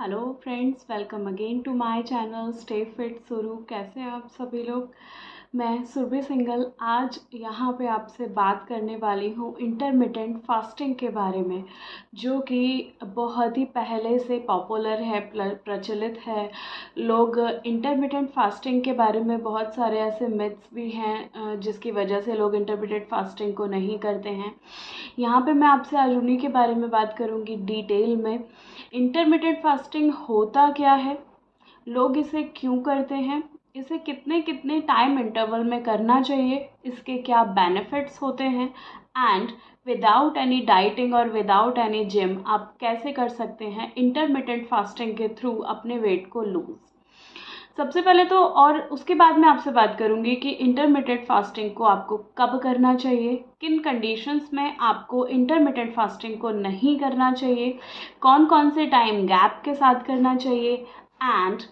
Hello friends, welcome again to my channel stay fit सुरु। कैसे हैं आप सभी लोग। मैं सुरभि सिंघल आज यहाँ पे आपसे बात करने वाली हूँ इंटरमिटेंट फास्टिंग के बारे में, जो कि बहुत ही पहले से पॉपुलर है, प्रचलित है। लोग इंटरमिटेंट फास्टिंग के बारे में बहुत सारे ऐसे मिथ्स भी हैं जिसकी वजह से लोग इंटरमिटेंट फास्टिंग को नहीं करते हैं। यहाँ पे मैं आपसे आज उन्हीं के बारे में बात करूँगी डिटेल में। इंटरमिटेंट फास्टिंग होता क्या है, लोग इसे क्यों करते हैं, इसे कितने कितने टाइम इंटरवल में करना चाहिए, इसके क्या बेनिफिट्स होते हैं, एंड विदाउट एनी डाइटिंग और विदाउट एनी जिम आप कैसे कर सकते हैं इंटरमिटेंट फास्टिंग के थ्रू अपने वेट को लूज़। सबसे पहले तो, और उसके बाद मैं आपसे बात करूंगी कि इंटरमिटेंट फास्टिंग को आपको कब करना चाहिए, किन कंडीशंस में आपको इंटरमिटेंट फास्टिंग को नहीं करना चाहिए, कौन कौन से टाइम गैप के साथ करना चाहिए, एंड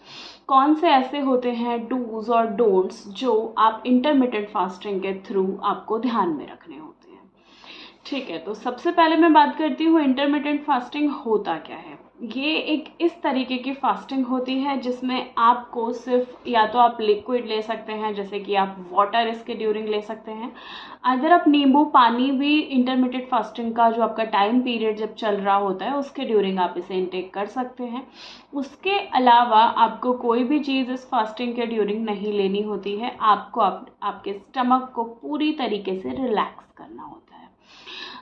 कौन से ऐसे होते हैं डूज और डोंट्स जो आप इंटरमिटेंट फास्टिंग के थ्रू आपको ध्यान में रखने होते हैं। ठीक है, तो सबसे पहले मैं बात करती हूँ इंटरमिटेंट फास्टिंग होता क्या है। ये एक इस तरीके की फास्टिंग होती है जिसमें आपको सिर्फ या तो आप लिक्विड ले सकते हैं, जैसे कि आप वाटर इसके ड्यूरिंग ले सकते हैं, अगर आप नींबू पानी भी इंटरमिटेंट फास्टिंग का जो आपका टाइम पीरियड जब चल रहा होता है उसके ड्यूरिंग आप इसे इंटेक कर सकते हैं। उसके अलावा आपको कोई भी चीज़ इस फास्टिंग के ड्यूरिंग नहीं लेनी होती है। आपको आपके स्टमक को पूरी तरीके से रिलैक्स करना होता है।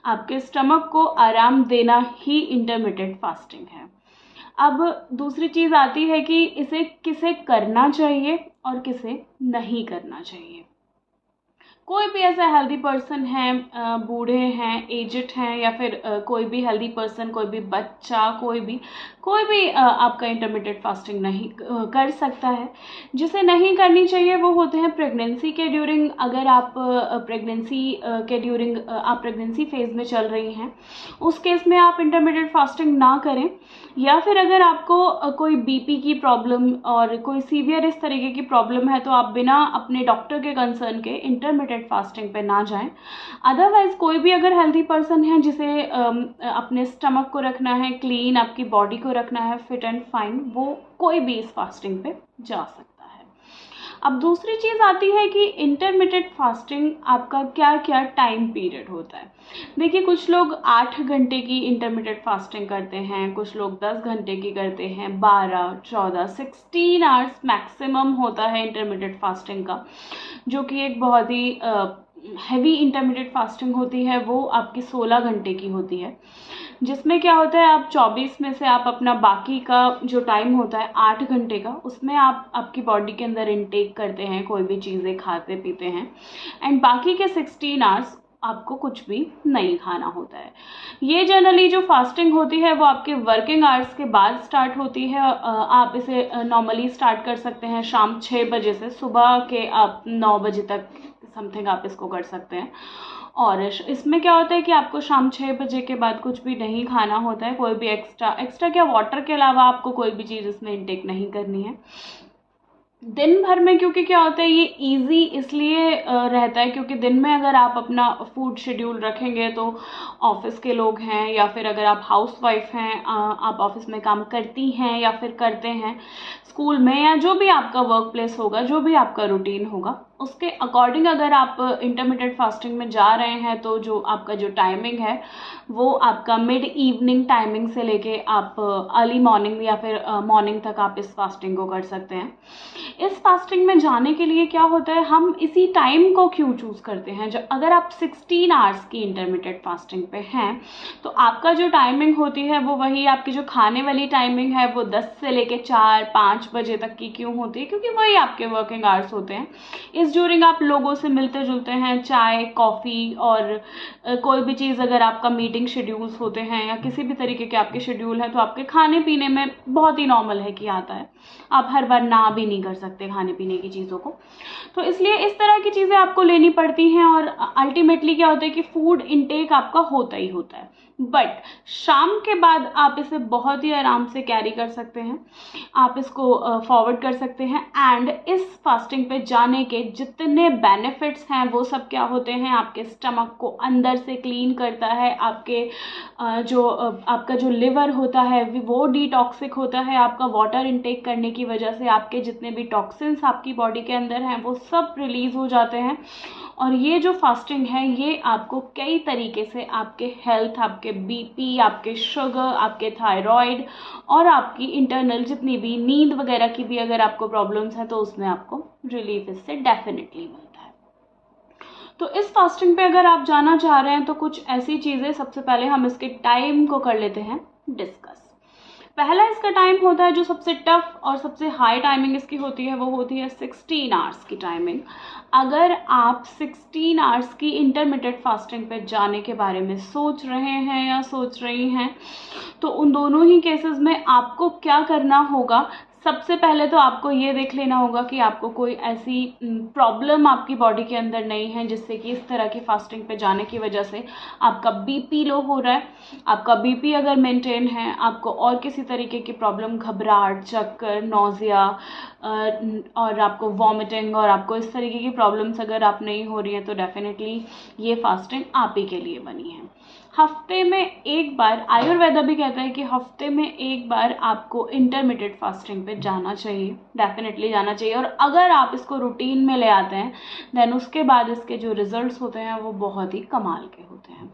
आपके स्टमक को आराम देना ही इंटरमिटेंट फास्टिंग है। अब दूसरी चीज़ आती है कि इसे किसे करना चाहिए और किसे नहीं करना चाहिए। कोई भी ऐसा हेल्दी पर्सन है, बूढ़े हैं, एजिड हैं, या फिर कोई भी हेल्दी पर्सन, कोई भी बच्चा, कोई भी आपका इंटरमिटेंट फास्टिंग नहीं कर सकता है। जिसे नहीं करनी चाहिए वो होते हैं प्रेगनेंसी के ड्यूरिंग। अगर आप आप प्रेगनेंसी फेज में चल रही हैं, उस केस में आप इंटरमिटेंट फास्टिंग ना करें। या फिर अगर आपको कोई बीपी की प्रॉब्लम और कोई सीवियर इस तरीके की प्रॉब्लम है तो आप बिना अपने डॉक्टर के कंसर्न के इंटरमिटेंट फास्टिंग पे ना जाएं। अदरवाइज कोई भी अगर हेल्दी पर्सन है जिसे अपने स्टमक को रखना है क्लीन, आपकी बॉडी को रखना है फिट एंड फाइन, वो कोई भी इस फास्टिंग पे जा सकता है। अब दूसरी चीज़ आती है कि इंटरमिटेंट फास्टिंग आपका क्या क्या टाइम पीरियड होता है। देखिए, कुछ लोग 8 घंटे की इंटरमिटेंट फास्टिंग करते हैं, कुछ लोग 10 घंटे की करते हैं, 12, 14, 16 आवर्स मैक्सिमम होता है इंटरमिटेंट फास्टिंग का, जो कि एक बहुत ही हैवी इंटरमिटेंट फास्टिंग होती है। वो आपकी 16 घंटे की होती है, जिसमें क्या होता है, आप 24 में से आप अपना बाकी का जो टाइम होता है 8 घंटे का, उसमें आप आपकी बॉडी के अंदर इनटेक करते हैं, कोई भी चीज़ें खाते पीते हैं, एंड बाकी के 16 आवर्स आपको कुछ भी नहीं खाना होता है। ये जनरली जो फास्टिंग होती है वो आपके वर्किंग आवर्स के बाद स्टार्ट होती है। आप इसे नॉर्मली स्टार्ट कर सकते हैं शाम 6 बजे से, सुबह के आप 9 बजे तक समथिंग आप इसको कर सकते हैं। और इसमें क्या होता है कि आपको शाम 6 बजे के बाद कुछ भी नहीं खाना होता है, कोई भी एक्स्ट्रा क्या, वाटर के अलावा आपको कोई भी चीज़ इसमें इनटेक नहीं करनी है। दिन भर में, क्योंकि क्या होता है ये इजी इसलिए रहता है क्योंकि दिन में अगर आप अपना फूड शेड्यूल रखेंगे तो ऑफिस के लोग हैं, या फिर अगर आप हाउस वाइफ हैं, आप ऑफिस में काम करती हैं या फिर करते हैं, स्कूल में, या जो भी आपका वर्क प्लेस होगा, जो भी आपका रूटीन होगा, उसके अकॉर्डिंग अगर आप इंटरमिटेंट फास्टिंग में जा रहे हैं तो जो आपका जो टाइमिंग है वो आपका मिड इवनिंग टाइमिंग से लेके आप अर्ली मॉर्निंग या फिर मॉर्निंग तक आप इस फास्टिंग को कर सकते हैं। इस फास्टिंग में जाने के लिए क्या होता है, हम इसी टाइम को क्यों चूज़ करते हैं। जो अगर आप 16 आवर्स की इंटरमिटेंट फास्टिंग पे हैं तो आपका जो टाइमिंग होती है वो वही आपकी जो खाने वाली टाइमिंग है वो 10 से लेके 4-5 बजे तक की क्यों होती है, क्योंकि वही आपके वर्किंग आवर्स होते हैं। इस ड्यूरिंग आप लोगों से मिलते जुलते हैं, चाय कॉफ़ी और कोई भी चीज़, अगर आपका मीटिंग शेड्यूल्स होते हैं या किसी भी तरीके के आपके शेड्यूल हैं तो आपके खाने पीने में बहुत ही नॉर्मल है कि आता है। आप हर बार ना भी नहीं कर सकते खाने पीने की चीज़ों को, तो इसलिए इस तरह की चीज़ें आपको लेनी पड़ती हैं। और अल्टीमेटली क्या होता है कि फूड इनटेक आपका होता ही होता है। बट शाम के बाद आप इसे बहुत ही आराम से कैरी कर सकते हैं, आप इसको फॉरवर्ड कर सकते हैं। एंड इस फास्टिंग पे जाने के जितने बेनिफिट्स हैं वो सब क्या होते हैं, आपके स्टमक को अंदर से क्लीन करता है, आपके आपका जो लिवर होता है वो डिटॉक्सिक होता है, आपका वाटर इनटेक करने की वजह से आपके जितने भी टॉक्सिन्स आपकी बॉडी के अंदर हैं वो सब रिलीज़ हो जाते हैं। और ये जो फास्टिंग है ये आपको कई तरीके से आपके हेल्थ, आपके बीपी, आपके शुगर, आपके थायराइड और आपकी इंटरनल जितनी भी नींद वगैरह की भी अगर आपको प्रॉब्लम्स हैं तो उसमें आपको रिलीफ इससे डेफिनेटली मिलता है। तो इस फास्टिंग पे अगर आप जाना चाह रहे हैं तो कुछ ऐसी चीज़ें, सबसे पहले हम इसके टाइम को कर लेते हैं डिस्कस। पहला इसका टाइम होता है जो सबसे टफ और सबसे हाई टाइमिंग इसकी होती है, वो होती है 16 आवर्स की टाइमिंग। अगर आप 16 आवर्स की इंटरमिटेड फास्टिंग पे जाने के बारे में सोच रहे हैं या सोच रही हैं तो उन दोनों ही केसेस में आपको क्या करना होगा, सबसे पहले तो आपको ये देख लेना होगा कि आपको कोई ऐसी प्रॉब्लम आपकी बॉडी के अंदर नहीं है जिससे कि इस तरह की फास्टिंग पे जाने की वजह से आपका बीपी लो हो रहा है। आपका बीपी अगर मेंटेन है, आपको और किसी तरीके की प्रॉब्लम, घबराहट, चक्कर, नोज़िया और आपको वॉमिटिंग और आपको इस तरीके की प्रॉब्लम्स अगर आप नहीं हो रही हैं तो डेफिनेटली ये फास्टिंग आप ही के लिए बनी है। हफ्ते में एक बार, आयुर्वेदा भी कहता है कि हफ्ते में एक बार आपको इंटरमिटेड फास्टिंग पे जाना चाहिए, डेफिनेटली जाना चाहिए। और अगर आप इसको रूटीन में ले आते हैं देन उसके बाद इसके जो रिजल्ट्स होते हैं वो बहुत ही कमाल के होते हैं।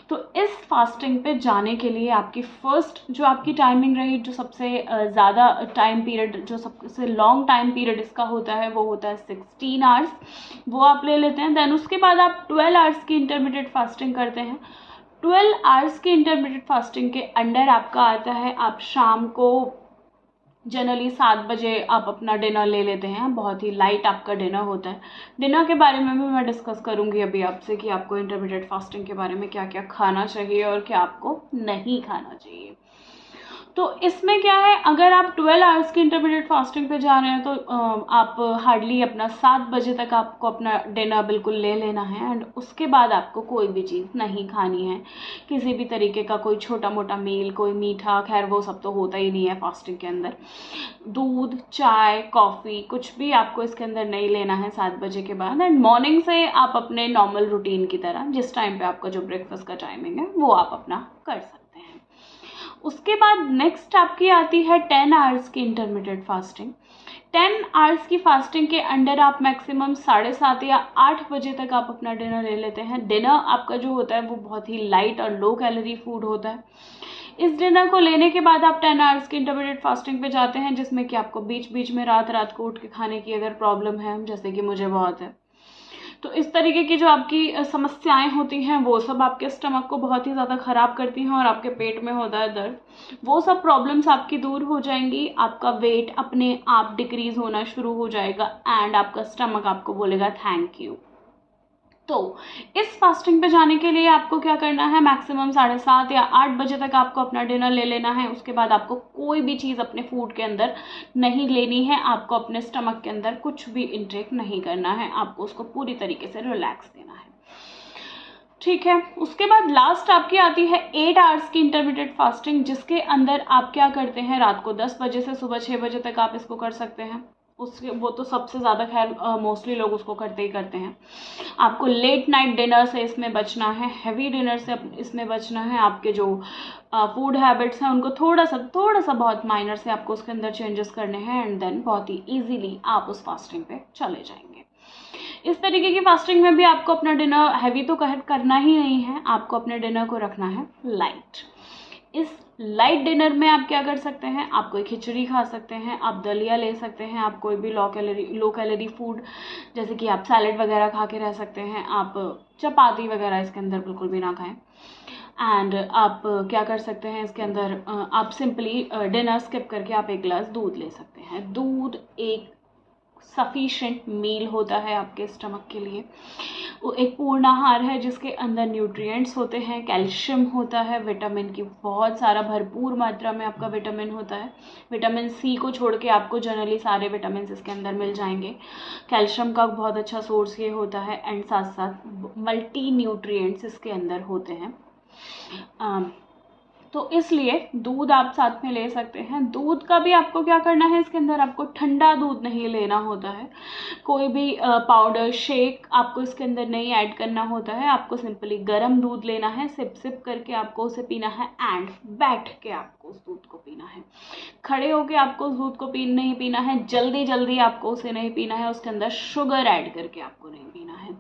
तो इस फास्टिंग पे जाने के लिए आपकी फर्स्ट जो आपकी टाइमिंग रही, जो सबसे ज़्यादा टाइम पीरियड, जो सबसे लॉन्ग टाइम पीरियड इसका होता है वो होता है 16 आवर्स, वो आप ले लेते हैं। देन उसके बाद आप 12 आवर्स की इंटरमिटेड फास्टिंग करते हैं। 12 आवर्स की इंटरमिटेड फास्टिंग के अंडर आपका आता है, आप शाम को जनरली 7 बजे आप अपना डिनर ले लेते हैं, बहुत ही लाइट आपका डिनर होता है। डिनर के बारे में भी मैं डिस्कस करूंगी अभी आपसे कि आपको इंटरमिटेड फास्टिंग के बारे में क्या क्या खाना चाहिए और क्या आपको नहीं खाना चाहिए। तो इसमें क्या है, अगर आप 12 आवर्स की इंटरमीडिएट फास्टिंग पे जा रहे हैं तो आप हार्डली अपना 7 बजे तक आपको अपना डिनर बिल्कुल ले लेना है। एंड उसके बाद आपको कोई भी चीज़ नहीं खानी है, किसी भी तरीके का कोई छोटा मोटा मील, कोई मीठा, खैर वो सब तो होता ही नहीं है फास्टिंग के अंदर। दूध, चाय, कॉफ़ी, कुछ भी आपको इसके अंदर नहीं लेना है 7 बजे के बाद। एंड मॉर्निंग से आप अपने नॉर्मल रूटीन की तरह जिस टाइम पे आपका जो ब्रेकफास्ट का टाइमिंग है वो आप अपना कर सकते हैं। उसके बाद नेक्स्ट आपकी आती है 10 आवर्स की इंटरमीडिएट फास्टिंग। 10 आवर्स की फास्टिंग के अंडर आप मैक्सिमम 7:30 या 8 बजे तक आप अपना डिनर ले लेते हैं। डिनर आपका जो होता है वो बहुत ही लाइट और लो कैलोरी फूड होता है। इस डिनर को लेने के बाद आप 10 आवर्स की इंटरमीडिएट फास्टिंग पे जाते हैं, जिसमें कि आपको बीच बीच में रात रात को उठ के खाने की अगर प्रॉब्लम है, जैसे कि मुझे बहुत है, तो इस तरीके की जो आपकी समस्याएं होती हैं वो सब आपके स्टमक को बहुत ही ज़्यादा ख़राब करती हैं और आपके पेट में होता है दर्द, वो सब प्रॉब्लम्स आपकी दूर हो जाएंगी। आपका वेट अपने आप डिक्रीज होना शुरू हो जाएगा एंड आपका स्टमक आपको बोलेगा थैंक यू। तो इस फास्टिंग पे जाने के लिए आपको क्या करना है, मैक्सिमम 7:30 या 8 बजे तक आपको अपना डिनर ले लेना है। उसके बाद आपको कोई भी चीज़ अपने फूड के अंदर नहीं लेनी है, आपको अपने स्टमक के अंदर कुछ भी इंटेक नहीं करना है, आपको उसको पूरी तरीके से रिलैक्स देना है, ठीक है। उसके बाद लास्ट आपकी आती है 8 आवर्स की इंटरमीडिएट फास्टिंग, जिसके अंदर आप क्या करते हैं, रात को 10 बजे से सुबह 6 बजे तक आप इसको कर सकते हैं। उसके वो तो सबसे ज़्यादा खैर मोस्टली लोग उसको करते ही करते हैं। आपको लेट नाइट डिनर से इसमें बचना है, हैवी डिनर से इसमें बचना है। आपके जो फूड हैबिट्स हैं उनको थोड़ा सा बहुत माइनर से आपको उसके अंदर चेंजेस करने हैं एंड देन बहुत ही ईजीली आप उस फास्टिंग पे चले जाएंगे। इस तरीके की फास्टिंग में भी आपको अपना डिनर हैवी तो करना ही नहीं है, आपको अपने डिनर को रखना है लाइट। इस लाइट डिनर में आप क्या कर सकते हैं, आप कोई खिचड़ी खा सकते हैं, आप दलिया ले सकते हैं, आप कोई भी लो कैलोरी फूड जैसे कि आप सैलेड वगैरह खा के रह सकते हैं, आप चपाती वगैरह इसके अंदर बिल्कुल भी ना खाएं। एंड आप क्या कर सकते हैं, इसके अंदर आप सिंपली डिनर स्किप करके आप एक गिलास दूध ले सकते हैं। दूध एक सफिशेंट मील होता है आपके स्टमक के लिए, वो एक पूर्ण आहार है जिसके अंदर न्यूट्रिएंट्स होते हैं, कैल्शियम होता है, विटामिन की बहुत सारा भरपूर मात्रा में आपका विटामिन होता है। विटामिन सी को छोड़ के आपको जनरली सारे विटामिन इसके अंदर मिल जाएंगे। कैल्शियम का बहुत अच्छा सोर्स ये होता है एंड साथ साथ मल्टी न्यूट्रिएंट्स इसके अंदर होते हैं। तो इसलिए दूध आप साथ में ले सकते हैं। दूध का भी आपको क्या करना है, इसके अंदर आपको ठंडा दूध नहीं लेना होता है, कोई भी पाउडर शेक आपको इसके अंदर नहीं ऐड करना होता है। आपको सिंपली गर्म दूध लेना है, सिप सिप करके आपको उसे पीना है एंड बैठ के आपको उस दूध को पीना है। खड़े होके आपको उस दूध को नहीं पीना है, जल्दी जल्दी आपको उसे नहीं पीना है, उसके अंदर शुगर ऐड करके आपको नहीं पीना है।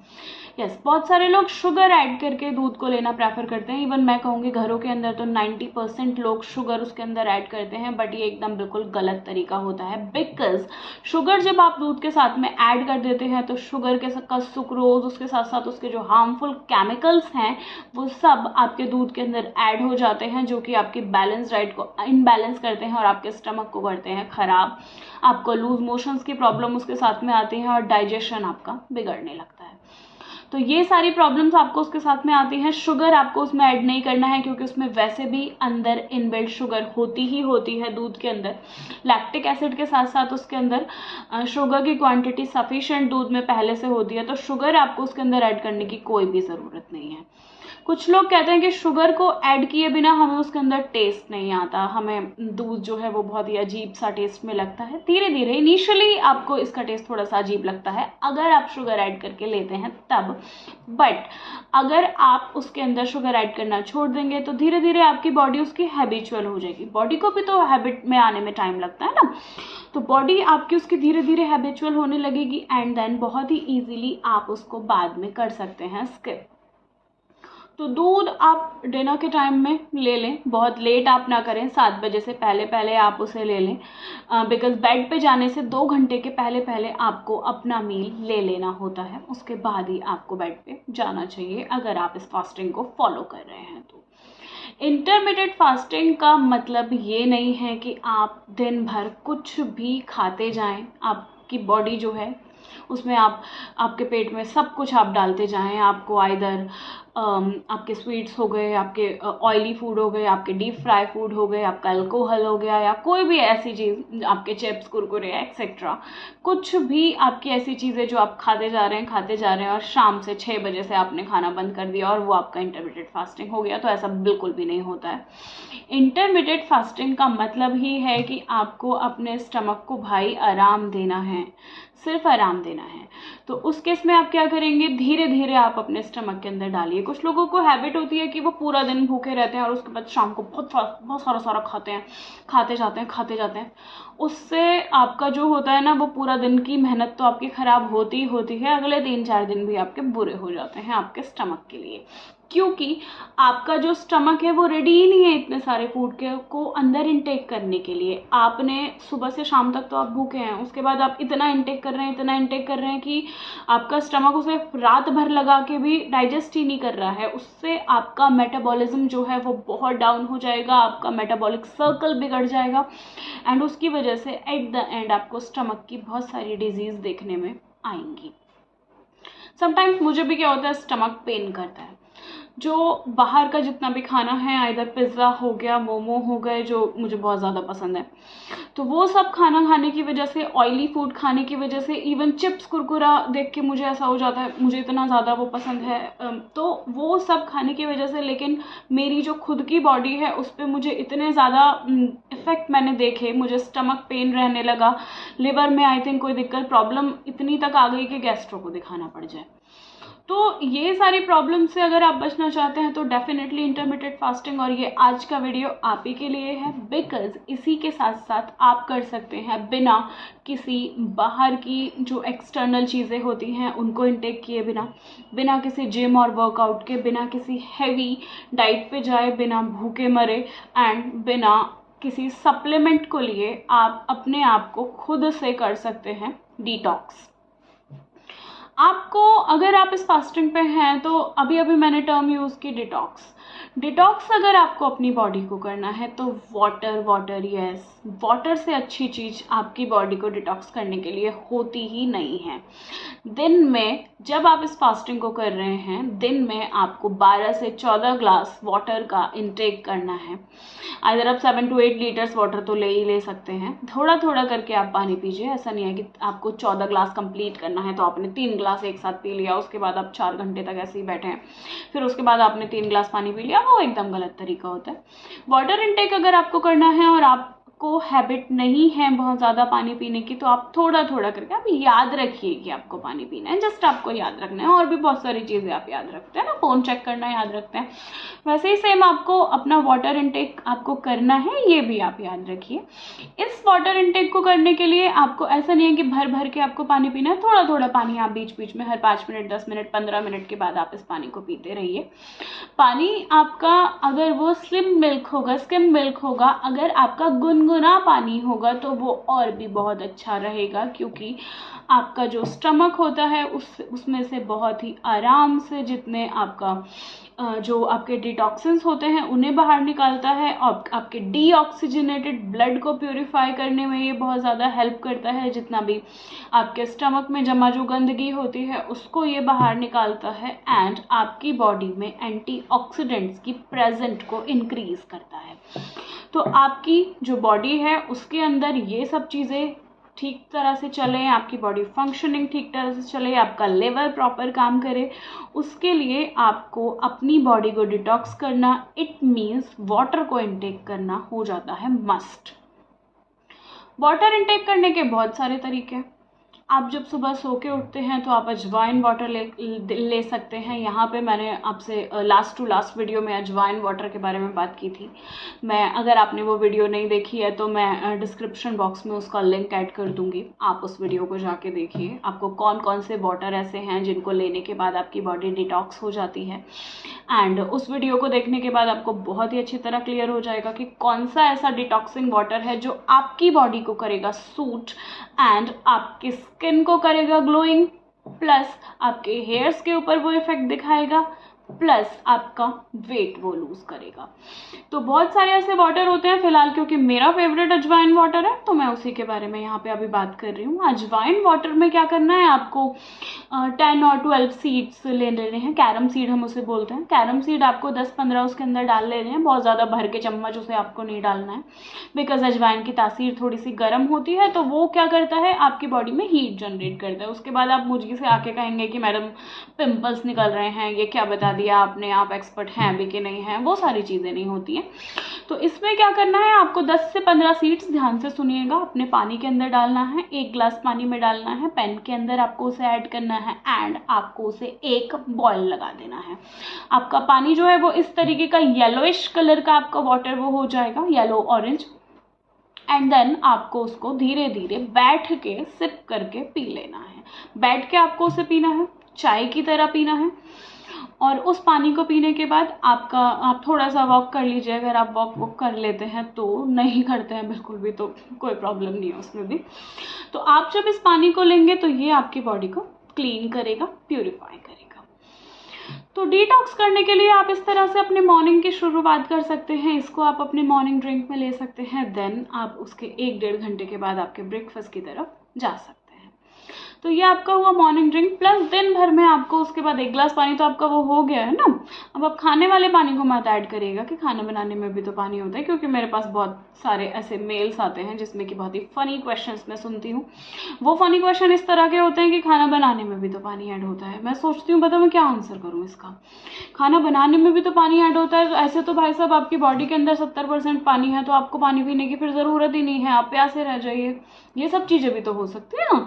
यस, बहुत सारे लोग शुगर ऐड करके दूध को लेना प्रेफर करते हैं। इवन मैं कहूँगी घरों के अंदर तो 90% लोग शुगर उसके अंदर ऐड करते हैं, बट ये एकदम बिल्कुल गलत तरीका होता है। बिकॉज शुगर जब आप दूध के साथ में ऐड कर देते हैं तो शुगर के साथ सुक्रोज, उसके साथ साथ उसके जो हार्मफुल केमिकल्स हैं वो सब आपके दूध के अंदर ऐड हो जाते हैं, जो कि आपकी बैलेंस डाइट को इनबैलेंस करते हैं और आपके स्टमक को करते हैं ख़राब। आपको लूज मोशंस की प्रॉब्लम उसके साथ में आती है और डाइजेशन आपका बिगड़ने लगता है। तो ये सारी प्रॉब्लम्स आपको उसके साथ में आती हैं। शुगर आपको उसमें ऐड नहीं करना है, क्योंकि उसमें वैसे भी अंदर इनबिल्ट शुगर होती ही होती है दूध के अंदर। लैक्टिक एसिड के साथ साथ उसके अंदर शुगर की क्वांटिटी सफिशिएंट दूध में पहले से होती है, तो शुगर आपको उसके अंदर ऐड करने की कोई भी ज़रूरत नहीं है। कुछ लोग कहते हैं कि शुगर को ऐड किए बिना हमें उसके अंदर टेस्ट नहीं आता, हमें दूध जो है वो बहुत ही अजीब सा टेस्ट में लगता है। धीरे धीरे इनिशियली आपको इसका टेस्ट थोड़ा सा अजीब लगता है अगर आप शुगर ऐड करके लेते हैं तब, बट अगर आप उसके अंदर शुगर ऐड करना छोड़ देंगे तो धीरे धीरे आपकी बॉडी उसकी हैबिचुअल हो जाएगी। बॉडी को भी तो हैबिट में आने में टाइम लगता है ना, तो बॉडी आपकी उसकी धीरे धीरे हैबिचुअल होने लगेगी एंड देन बहुत ही ईजिली आप उसको बाद में कर सकते हैं स्किप। तो दूध आप डिनर के टाइम में ले लें, बहुत लेट आप ना करें, 7 बजे से पहले पहले आप उसे ले लें, बिकॉज बेड पे जाने से 2 घंटे के पहले पहले आपको अपना मील ले लेना होता है, उसके बाद ही आपको बेड पे जाना चाहिए अगर आप इस फास्टिंग को फॉलो कर रहे हैं। तो इंटरमिटेंट फास्टिंग का मतलब ये नहीं है कि आप दिन भर कुछ भी खाते जाएं, आपकी बॉडी जो है उसमें आपके पेट में सब कुछ आप डालते जाएं। आपको आइदर आपके स्वीट्स हो गए, आपके ऑयली फूड हो गए, आपके डीप फ्राई फूड हो गए, आपका अल्कोहल हो गया, या कोई भी ऐसी चीज़, आपके चिप्स कुरकुरे एक्सेट्रा, कुछ भी आपकी ऐसी चीज़ें जो आप खाते जा रहे हैं और शाम से 6 बजे से आपने खाना बंद कर दिया और वो आपका इंटरमिटेंट फास्टिंग हो गया, तो ऐसा बिल्कुल भी नहीं होता है। इंटरमिटेंट फास्टिंग का मतलब ही है कि आपको अपने स्टमक को भाई आराम देना है, सिर्फ आराम देना है। तो उस केस में आप क्या करेंगे, धीरे धीरे आप अपने स्टमक के अंदर डालिए। कुछ लोगों को हैबिट होती है कि वो पूरा दिन भूखे रहते हैं और उसके बाद शाम को बहुत सारा खाते हैं, खाते जाते हैं। उससे आपका जो होता है ना, वो पूरा दिन की मेहनत तो आपकी ख़राब होती है, अगले 3-4 दिन भी आपके बुरे हो जाते हैं आपके स्टमक के लिए, क्योंकि आपका जो स्टमक है वो रेडी ही नहीं है इतने सारे फूड को अंदर इंटेक करने के लिए। आपने सुबह से शाम तक तो आप भूखे हैं, उसके बाद आप इतना इंटेक कर रहे हैं कि आपका स्टमक उसे रात भर लगा के भी डाइजेस्ट ही नहीं कर रहा है। उससे आपका मेटाबॉलिज्म जो है वो बहुत डाउन हो जाएगा, आपका मेटाबॉलिक सर्कल बिगड़ जाएगा एंड उसकी वजह से एट द एंड आपको स्टमक की बहुत सारी डिजीज़ देखने में आएंगी। समटाइम्स मुझे भी क्या होता है, स्टमक पेन करता है। जो बाहर का जितना भी खाना है, आइदर पिज़्ज़ा हो गया, मोमो हो गए, जो मुझे बहुत ज़्यादा पसंद है, तो वो सब खाना खाने की वजह से, ऑयली फूड खाने की वजह से, इवन चिप्स कुरकुरा देख के मुझे ऐसा हो जाता है, मुझे इतना ज़्यादा वो पसंद है, तो वो सब खाने की वजह से, लेकिन मेरी जो खुद की बॉडी है उस पर मुझे इतने ज़्यादा इफ़ेक्ट मैंने देखे, मुझे स्टमक पेन रहने लगा, लिवर में आई थिंक कोई दिक्कत प्रॉब्लम इतनी तक आ गई कि गैस्ट्रो को दिखाना पड़ जाए। तो ये सारी प्रॉब्लम से अगर आप बचना चाहते हैं तो डेफिनेटली इंटरमिटेंट फास्टिंग और ये आज का वीडियो आप ही के लिए है, बिकॉज इसी के साथ साथ आप कर सकते हैं बिना किसी बाहर की जो एक्सटर्नल चीज़ें होती हैं उनको इंटेक किए बिना किसी जिम और वर्कआउट के, बिना किसी हैवी डाइट पे जाए, बिना भूखे मरे एंड बिना किसी सप्लीमेंट को लिए आप अपने आप को खुद से कर सकते हैं डिटॉक्स। आपको, अगर आप इस फास्टिंग पे हैं तो अभी मैंने टर्म यूज़ की डिटॉक्स अगर आपको अपनी बॉडी को करना है तो वाटर यस, वाटर से अच्छी चीज़ आपकी बॉडी को डिटॉक्स करने के लिए होती ही नहीं है। दिन में जब आप इस फास्टिंग को कर रहे हैं, दिन में आपको 12 से 14 ग्लास वाटर का इंटेक करना है। अगर आप 7 to 8 लीटर्स वाटर तो ले ही ले सकते हैं। थोड़ा थोड़ा करके आप पानी पीजिए। ऐसा नहीं है कि आपको 14 ग्लास कंप्लीट करना है तो आपने 3 ग्लास एक साथ पी लिया, उसके बाद आप 4 घंटे तक ऐसे ही बैठे हैं, फिर उसके बाद आपने 3 ग्लास पानी पी लिया। वो एकदम गलत तरीका होता है। वाटर इंटेक अगर आपको करना है और आप को हैबिट नहीं है बहुत ज़्यादा पानी पीने की, तो आप थोड़ा थोड़ा करके आप याद रखिए कि आपको पानी पीना है। जस्ट आपको याद रखना है। और भी बहुत सारी चीज़ें आप याद रखते हैं ना, फ़ोन चेक करना याद रखते हैं, वैसे ही सेम आपको अपना वाटर इनटेक आपको करना है, ये भी आप याद रखिए। इस वाटर इनटेक को करने के लिए आपको ऐसा नहीं है कि भर भर के आपको पानी पीना है। थोड़ा थोड़ा पानी आप बीच बीच में हर 5 मिनट, 10 मिनट, 15 मिनट के बाद आप इस पानी को पीते रहिए। पानी आपका अगर वो स्किम मिल्क होगा, अगर आपका गुनगुना पानी होगा तो वो और भी बहुत अच्छा रहेगा, क्योंकि आपका जो स्टमक होता है उसमें से बहुत ही आराम से जितने आपका जो आपके डिटॉक्सिन्स होते हैं उन्हें बाहर निकालता है, और आपके डीऑक्सीजनेटेड ब्लड को प्योरीफाई करने में ये बहुत ज़्यादा हेल्प करता है। जितना भी आपके स्टमक में जमा जो गंदगी होती है उसको ये बाहर निकालता है, एंड आपकी बॉडी में एंटीऑक्सीडेंट्स की प्रेजेंट को इंक्रीज करता है। तो आपकी जो बॉडी है उसके अंदर ये सब चीज़ें ठीक तरह से चले, आपकी बॉडी फंक्शनिंग ठीक तरह से चले, आपका लिवर प्रॉपर काम करे, उसके लिए आपको अपनी बॉडी को डिटॉक्स करना, इट मीन्स वाटर को इनटेक करना हो जाता है मस्ट। वाटर इनटेक करने के बहुत सारे तरीके हैं। आप जब सुबह सो के उठते हैं तो आप अजवाइन वाटर ले सकते हैं। यहाँ पे मैंने आपसे लास्ट टू लास्ट वीडियो में अजवाइन वाटर के बारे में बात की थी। अगर आपने वो वीडियो नहीं देखी है तो मैं डिस्क्रिप्शन बॉक्स में उसका लिंक ऐड कर दूँगी, आप उस वीडियो को जाके देखिए। आपको कौन कौन से वाटर ऐसे हैं जिनको लेने के बाद आपकी बॉडी डिटॉक्स हो जाती है, एंड उस वीडियो को देखने के बाद आपको बहुत ही अच्छी तरह क्लियर हो जाएगा कि कौन सा ऐसा डिटॉक्सिंग वाटर है जो आपकी बॉडी को करेगा सूट, एंड आपकी स्किन को करेगा ग्लोइंग, प्लस आपके हेयर्स के ऊपर वो इफेक्ट दिखाएगा, प्लस आपका वेट वो लूज करेगा। तो बहुत सारे ऐसे वाटर होते हैं। फिलहाल क्योंकि मेरा फेवरेट अजवाइन वाटर है तो मैं उसी के बारे में यहाँ पे अभी बात कर रही हूँ। अजवाइन वाटर में क्या करना है, आपको 10 और 12 सीड्स ले लेने हैं। कैरम सीड हम उसे बोलते हैं। कैरम सीड आपको 10-15 उसके अंदर डाल लेने हैं। बहुत ज़्यादा भर के चम्मच उसे आपको नहीं डालना है, बिकॉज अजवाइन की तासीर थोड़ी सी गर्म होती है, तो वो क्या करता है आपकी बॉडी में हीट जनरेट करता है। उसके बाद आप मुझे से आके कहेंगे कि मैडम पिंपल्स निकल रहे हैं, ये क्या बता दिया आपने, आप एक्सपर्ट हैं भी कि नहीं हैं। वो सारी चीज़ें नहीं होती हैं। तो इसमें क्या करना है, आपको 10 से 15 सीड्स, ध्यान से सुनिएगा, अपने पानी के अंदर डालना है। 1 गिलास पानी में डालना है, पेन के अंदर आपको उसे ऐड करना है, एंड आपको उसे एक बॉयल लगा देना है। आपका पानी जो है वो इस तरीके का येलोइश कलर का आपका वाटर वो हो जाएगा, येलो ऑरेंज, एंड देन आपको उसको धीरे धीरे बैठ के सिप करके पी लेना है। बैठ के आपको उसे पीना है, चाय की तरह पीना है। और उस पानी को पीने के बाद आप थोड़ा सा वॉक कर लीजिए। अगर आप वॉक कर लेते हैं तो, नहीं करते हैं बिल्कुल भी तो कोई प्रॉब्लम नहीं है उसमें भी। तो आप जब इस पानी को लेंगे तो ये आपकी बॉडी को क्लीन करेगा, प्यूरिफाई करेगा। तो डिटॉक्स करने के लिए आप इस तरह से अपने मॉर्निंग की शुरुआत कर सकते हैं। इसको आप अपने मॉर्निंग ड्रिंक में ले सकते हैं। देन आप उसके 1-1.5 घंटे के बाद आपके ब्रेकफास्ट की तरफ जा सकते हैं। तो ये आपका हुआ मॉर्निंग ड्रिंक, प्लस दिन भर में आपको उसके बाद 1 गिलास पानी तो आपका वो हो गया है ना। अब आप खाने वाले पानी को मत ऐड करिएगा कि खाना बनाने में भी तो पानी होता है, क्योंकि मेरे पास बहुत सारे ऐसे मेल्स आते हैं जिसमें कि बहुत ही फ़नी क्वेश्चंस मैं सुनती हूँ। वो फ़नी क्वेश्चन इस तरह के होते हैं कि खाना बनाने में भी तो पानी ऐड होता है। मैं सोचती हूँ बताओ मैं क्या आंसर करूँ इसका। खाना बनाने में भी तो पानी ऐड होता है, तो ऐसे तो भाई साहब आपकी बॉडी के अंदर 70% पानी है, तो आपको पानी पीने की फिर ज़रूरत ही नहीं है, आप प्यासे रह जाइए। ये सब चीज़ें भी तो हो सकती है ना,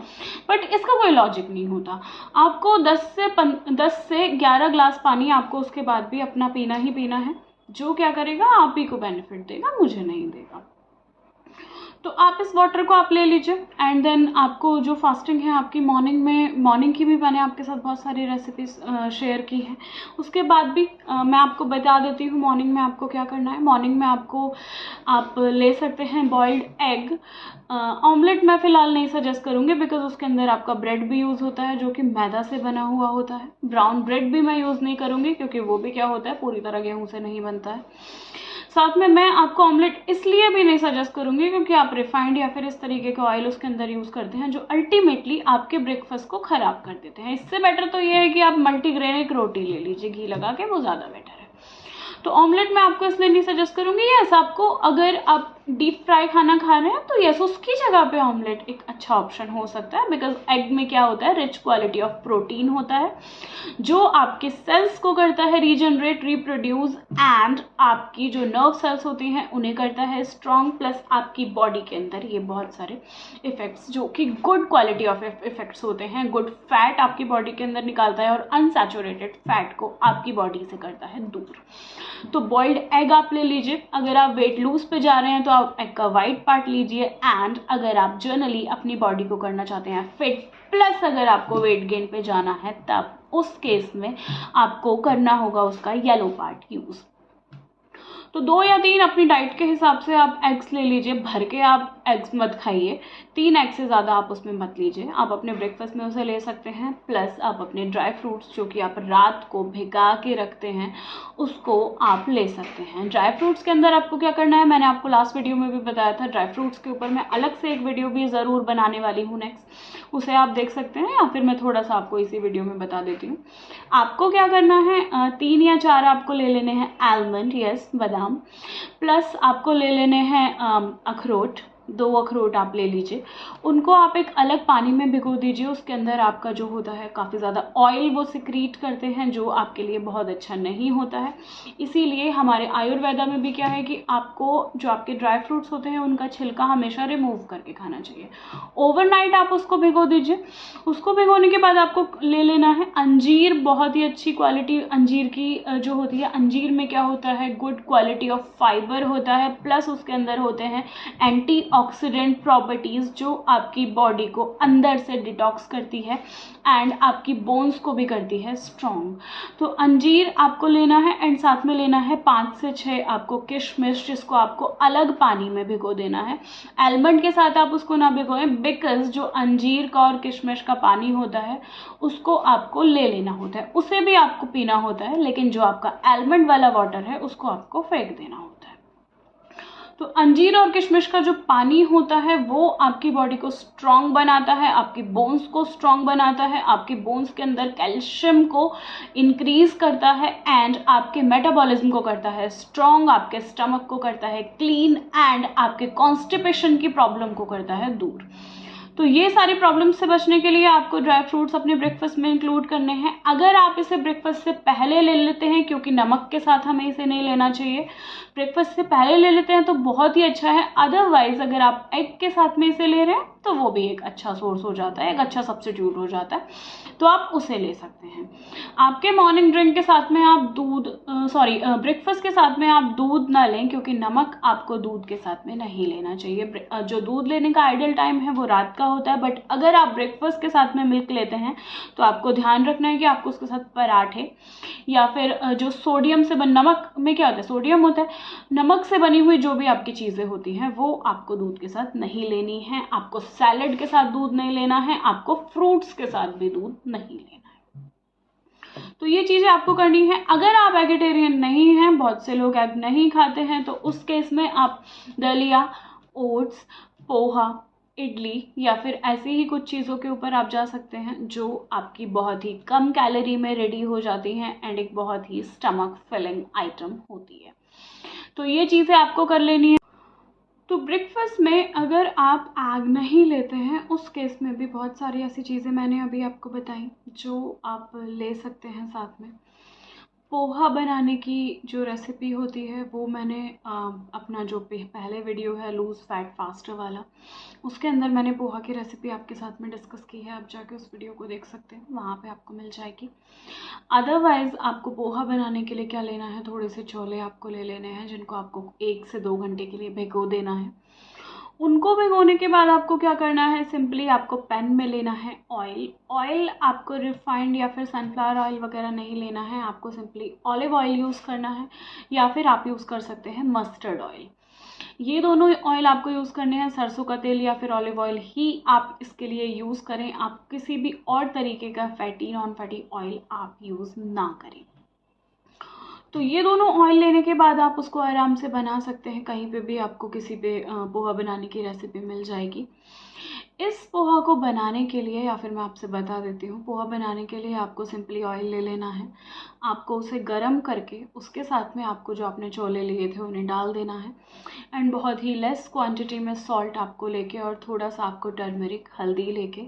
बट इसका कोई लॉजिक नहीं होता। आपको 10 से 11 ग्लास पानी आपको उसके बाद भी अपना पीना ही पीना है, जो क्या करेगा आप ही को बेनिफिट देगा, मुझे नहीं देगा। तो आप इस वाटर को आप ले लीजिए, एंड देन आपको जो फास्टिंग है आपकी मॉर्निंग की भी मैंने आपके साथ बहुत सारी रेसिपीज शेयर की हैं। उसके बाद भी मैं आपको बता देती हूँ मॉर्निंग में आपको क्या करना है। मॉर्निंग में आप ले सकते हैं बॉइल्ड एग। ऑमलेट मैं फ़िलहाल नहीं सजेस्ट करूँगी, बिकॉज उसके अंदर आपका ब्रेड भी यूज़ होता है जो कि मैदा से बना हुआ होता है। ब्राउन ब्रेड भी मैं यूज़ नहीं करूँगी, क्योंकि वो भी क्या होता है पूरी तरह गेहूँ से नहीं बनता है। साथ में मैं आपको ऑमलेट इसलिए भी नहीं सजेस्ट करूँगी क्योंकि आप रिफाइंड या फिर इस तरीके के ऑयल उसके अंदर यूज़ करते हैं जो अल्टीमेटली आपके ब्रेकफास्ट को ख़राब कर देते हैं। इससे बेटर तो ये है कि आप मल्टीग्रेन एक रोटी ले लीजिए घी लगा के, वो ज़्यादा बेटर है। तो ऑमलेट मैं आपको इसलिए नहीं सजेस्ट करूँगी। यस, आपको अगर आप डीप फ्राई खाना खा रहे हैं तो यस, उसकी जगह पे ऑमलेट एक अच्छा ऑप्शन हो सकता है, बिकॉज एग में क्या होता है, रिच क्वालिटी ऑफ प्रोटीन होता है जो आपके सेल्स को करता है रीजनरेट, रिप्रोड्यूस, एंड आपकी जो नर्व सेल्स होती हैं उन्हें करता है स्ट्रॉन्ग, प्लस आपकी बॉडी के अंदर ये बहुत सारे इफेक्ट्स जो कि गुड क्वालिटी ऑफ इफेक्ट्स होते हैं, गुड फैट आपकी बॉडी के अंदर निकालता है और अनसैचुरेटेड फैट को आपकी बॉडी से करता है दूर। तो बॉइल्ड एग आप ले लीजिए। अगर आप वेट लूज पे जा रहे हैं तो आप एग का वाइट पार्ट लीजिए, एंड अगर आप जनरली अपनी बॉडी को करना चाहते हैं फिट, प्लस अगर आपको वेट गेन पे जाना है तब उस केस में आपको करना होगा उसका येलो पार्ट यूज। तो 2 या 3 अपनी डाइट के हिसाब से आप एग्स ले लीजिए, भर के आप एग्स मत खाइए, 3 एग से ज़्यादा आप उसमें मत लीजिए। आप अपने ब्रेकफास्ट में उसे ले सकते हैं, प्लस आप अपने ड्राई फ्रूट्स जो कि आप रात को भिगा के रखते हैं उसको आप ले सकते हैं। ड्राई फ्रूट्स के अंदर आपको क्या करना है, मैंने आपको लास्ट वीडियो में भी बताया था। ड्राई फ्रूट्स के ऊपर मैं अलग से एक वीडियो भी ज़रूर बनाने वाली हूँ नेक्स्ट, उसे आप देख सकते हैं, या फिर मैं थोड़ा सा आपको इसी वीडियो में बता देती हूँ। आपको क्या करना है, 3 या 4 आपको ले लेने हैं आलमंड, यस बादाम, प्लस आपको ले लेने हैं अखरोट, 2 अखरोट आप ले लीजिए। उनको आप एक अलग पानी में भिगो दीजिए। उसके अंदर आपका जो होता है काफ़ी ज़्यादा ऑयल वो सिक्रीट करते हैं जो आपके लिए बहुत अच्छा नहीं होता है। इसीलिए हमारे आयुर्वेदा में भी क्या है कि आपको जो आपके ड्राई फ्रूट्स होते हैं उनका छिलका हमेशा रिमूव करके खाना चाहिए। ओवरनाइट आप उसको भिगो दीजिए। उसको भिगोने के बाद आपको ले लेना है अंजीर, बहुत ही अच्छी क्वालिटी अंजीर की जो होती है। अंजीर में क्या होता है, गुड क्वालिटी ऑफ फाइबर होता है, प्लस उसके अंदर होते हैं एंटीऑक्सीडेंट प्रॉपर्टीज़ जो आपकी बॉडी को अंदर से डिटॉक्स करती है एंड आपकी बोन्स को भी करती है स्ट्रॉन्ग। तो अंजीर आपको लेना है, एंड साथ में लेना है 5 से 6 आपको किशमिश, जिसको आपको अलग पानी में भिगो देना है। आलमंड के साथ आप उसको ना भिगोएं, बिकॉज जो अंजीर का और किशमिश का पानी होता है उसको आपको ले लेना होता है, उसे भी आपको पीना होता है, लेकिन जो आपका आलमंड वाला वाटर है उसको आपको फेंक देना होता है। तो अंजीर और किशमिश का जो पानी होता है वो आपकी बॉडी को स्ट्रॉन्ग बनाता है, आपकी बोन्स को स्ट्रॉन्ग बनाता है, आपकी बोन्स के अंदर कैल्शियम को इंक्रीज करता है, एंड आपके मेटाबॉलिज्म को करता है स्ट्रॉन्ग, आपके स्टमक को करता है क्लीन, एंड आपके कॉन्स्टिपेशन की प्रॉब्लम को करता है दूर। तो ये सारी प्रॉब्लम्स से बचने के लिए आपको ड्राई फ्रूट्स अपने ब्रेकफास्ट में इंक्लूड करने हैं। अगर आप इसे ब्रेकफास्ट से पहले ले लेते हैं, क्योंकि नमक के साथ हमें इसे नहीं लेना चाहिए, ब्रेकफास्ट से पहले ले लेते हैं तो बहुत ही अच्छा है। अदरवाइज अगर आप एग के साथ में इसे ले रहे हैं तो वो भी एक अच्छा सोर्स हो जाता है, एक अच्छा सब्स्टिट्यूट हो जाता है, तो आप उसे ले सकते हैं। आपके मॉर्निंग ड्रिंक के साथ में आप दूध ब्रेकफास्ट के साथ में आप दूध ना लें, क्योंकि नमक आपको दूध के साथ में नहीं लेना चाहिए। जो दूध लेने का आइडियल टाइम है वो रात का होता है, बट अगर आप ब्रेकफास्ट के साथ में मिल्क लेते हैं तो आपको ध्यान रखना है कि आपको उसके साथ पराठे या फिर जो सोडियम से नमक में क्या होता है, सोडियम होता है, नमक से बनी हुई जो भी आपकी चीज़ें होती हैं वो आपको दूध के साथ नहीं लेनी है। आपको सैलड के साथ दूध नहीं लेना है, आपको फ्रूट्स के साथ भी दूध नहीं लेना है। तो ये चीज़ें आपको करनी है। अगर आप वेजिटेरियन नहीं हैं, बहुत से लोग एग नहीं खाते हैं, तो उस केस में आप दलिया, ओट्स, पोहा, इडली या फिर ऐसी ही कुछ चीज़ों के ऊपर आप जा सकते हैं जो आपकी बहुत ही कम कैलोरी में रेडी हो जाती हैं एंड एक बहुत ही स्टमक फिलिंग आइटम होती है। तो ये चीज़ें आपको कर लेनी है। तो ब्रेकफास्ट में अगर आप एग नहीं लेते हैं उस केस में भी बहुत सारी ऐसी चीज़ें मैंने अभी आपको बताई जो आप ले सकते हैं साथ में। पोहा बनाने की जो रेसिपी होती है वो मैंने अपना जो पहले वीडियो है लूज़ फैट फास्टर वाला, उसके अंदर मैंने पोहा की रेसिपी आपके साथ में डिस्कस की है। आप जाके उस वीडियो को देख सकते हैं, वहाँ पे आपको मिल जाएगी। अदरवाइज़ आपको पोहा बनाने के लिए क्या लेना है, थोड़े से छोले आपको ले लेने हैं जिनको आपको 1 से 2 घंटे के लिए भिगो देना है। उनको भिगोने के बाद आपको क्या करना है, सिंपली आपको पैन में लेना है ऑयल आपको रिफाइंड या फिर सनफ्लावर ऑयल वगैरह नहीं लेना है, आपको सिंपली ऑलिव ऑयल यूज़ करना है, या फिर आप यूज़ कर सकते हैं मस्टर्ड ऑयल। ये दोनों ऑयल आपको यूज़ करने हैं। सरसों का तेल या फिर ऑलिव ऑयल ही आप इसके लिए यूज़ करें, आप किसी भी और तरीके का फैटी नॉन फैटी ऑयल आप यूज़ ना करें। तो ये दोनों ऑयल लेने के बाद आप उसको आराम से बना सकते हैं। कहीं पे भी आपको किसी पे पोहा बनाने की रेसिपी मिल जाएगी। इस पोहा को बनाने के लिए, या फिर मैं आपसे बता देती हूँ, पोहा बनाने के लिए आपको सिंपली ऑयल ले लेना है। आपको उसे गरम करके उसके साथ में आपको जो आपने छोले लिए थे उन्हें डाल देना है। एंड बहुत ही लेस क्वांटिटी में सॉल्ट आपको लेके और थोड़ा सा आपको टर्मरिक, हल्दी लेके,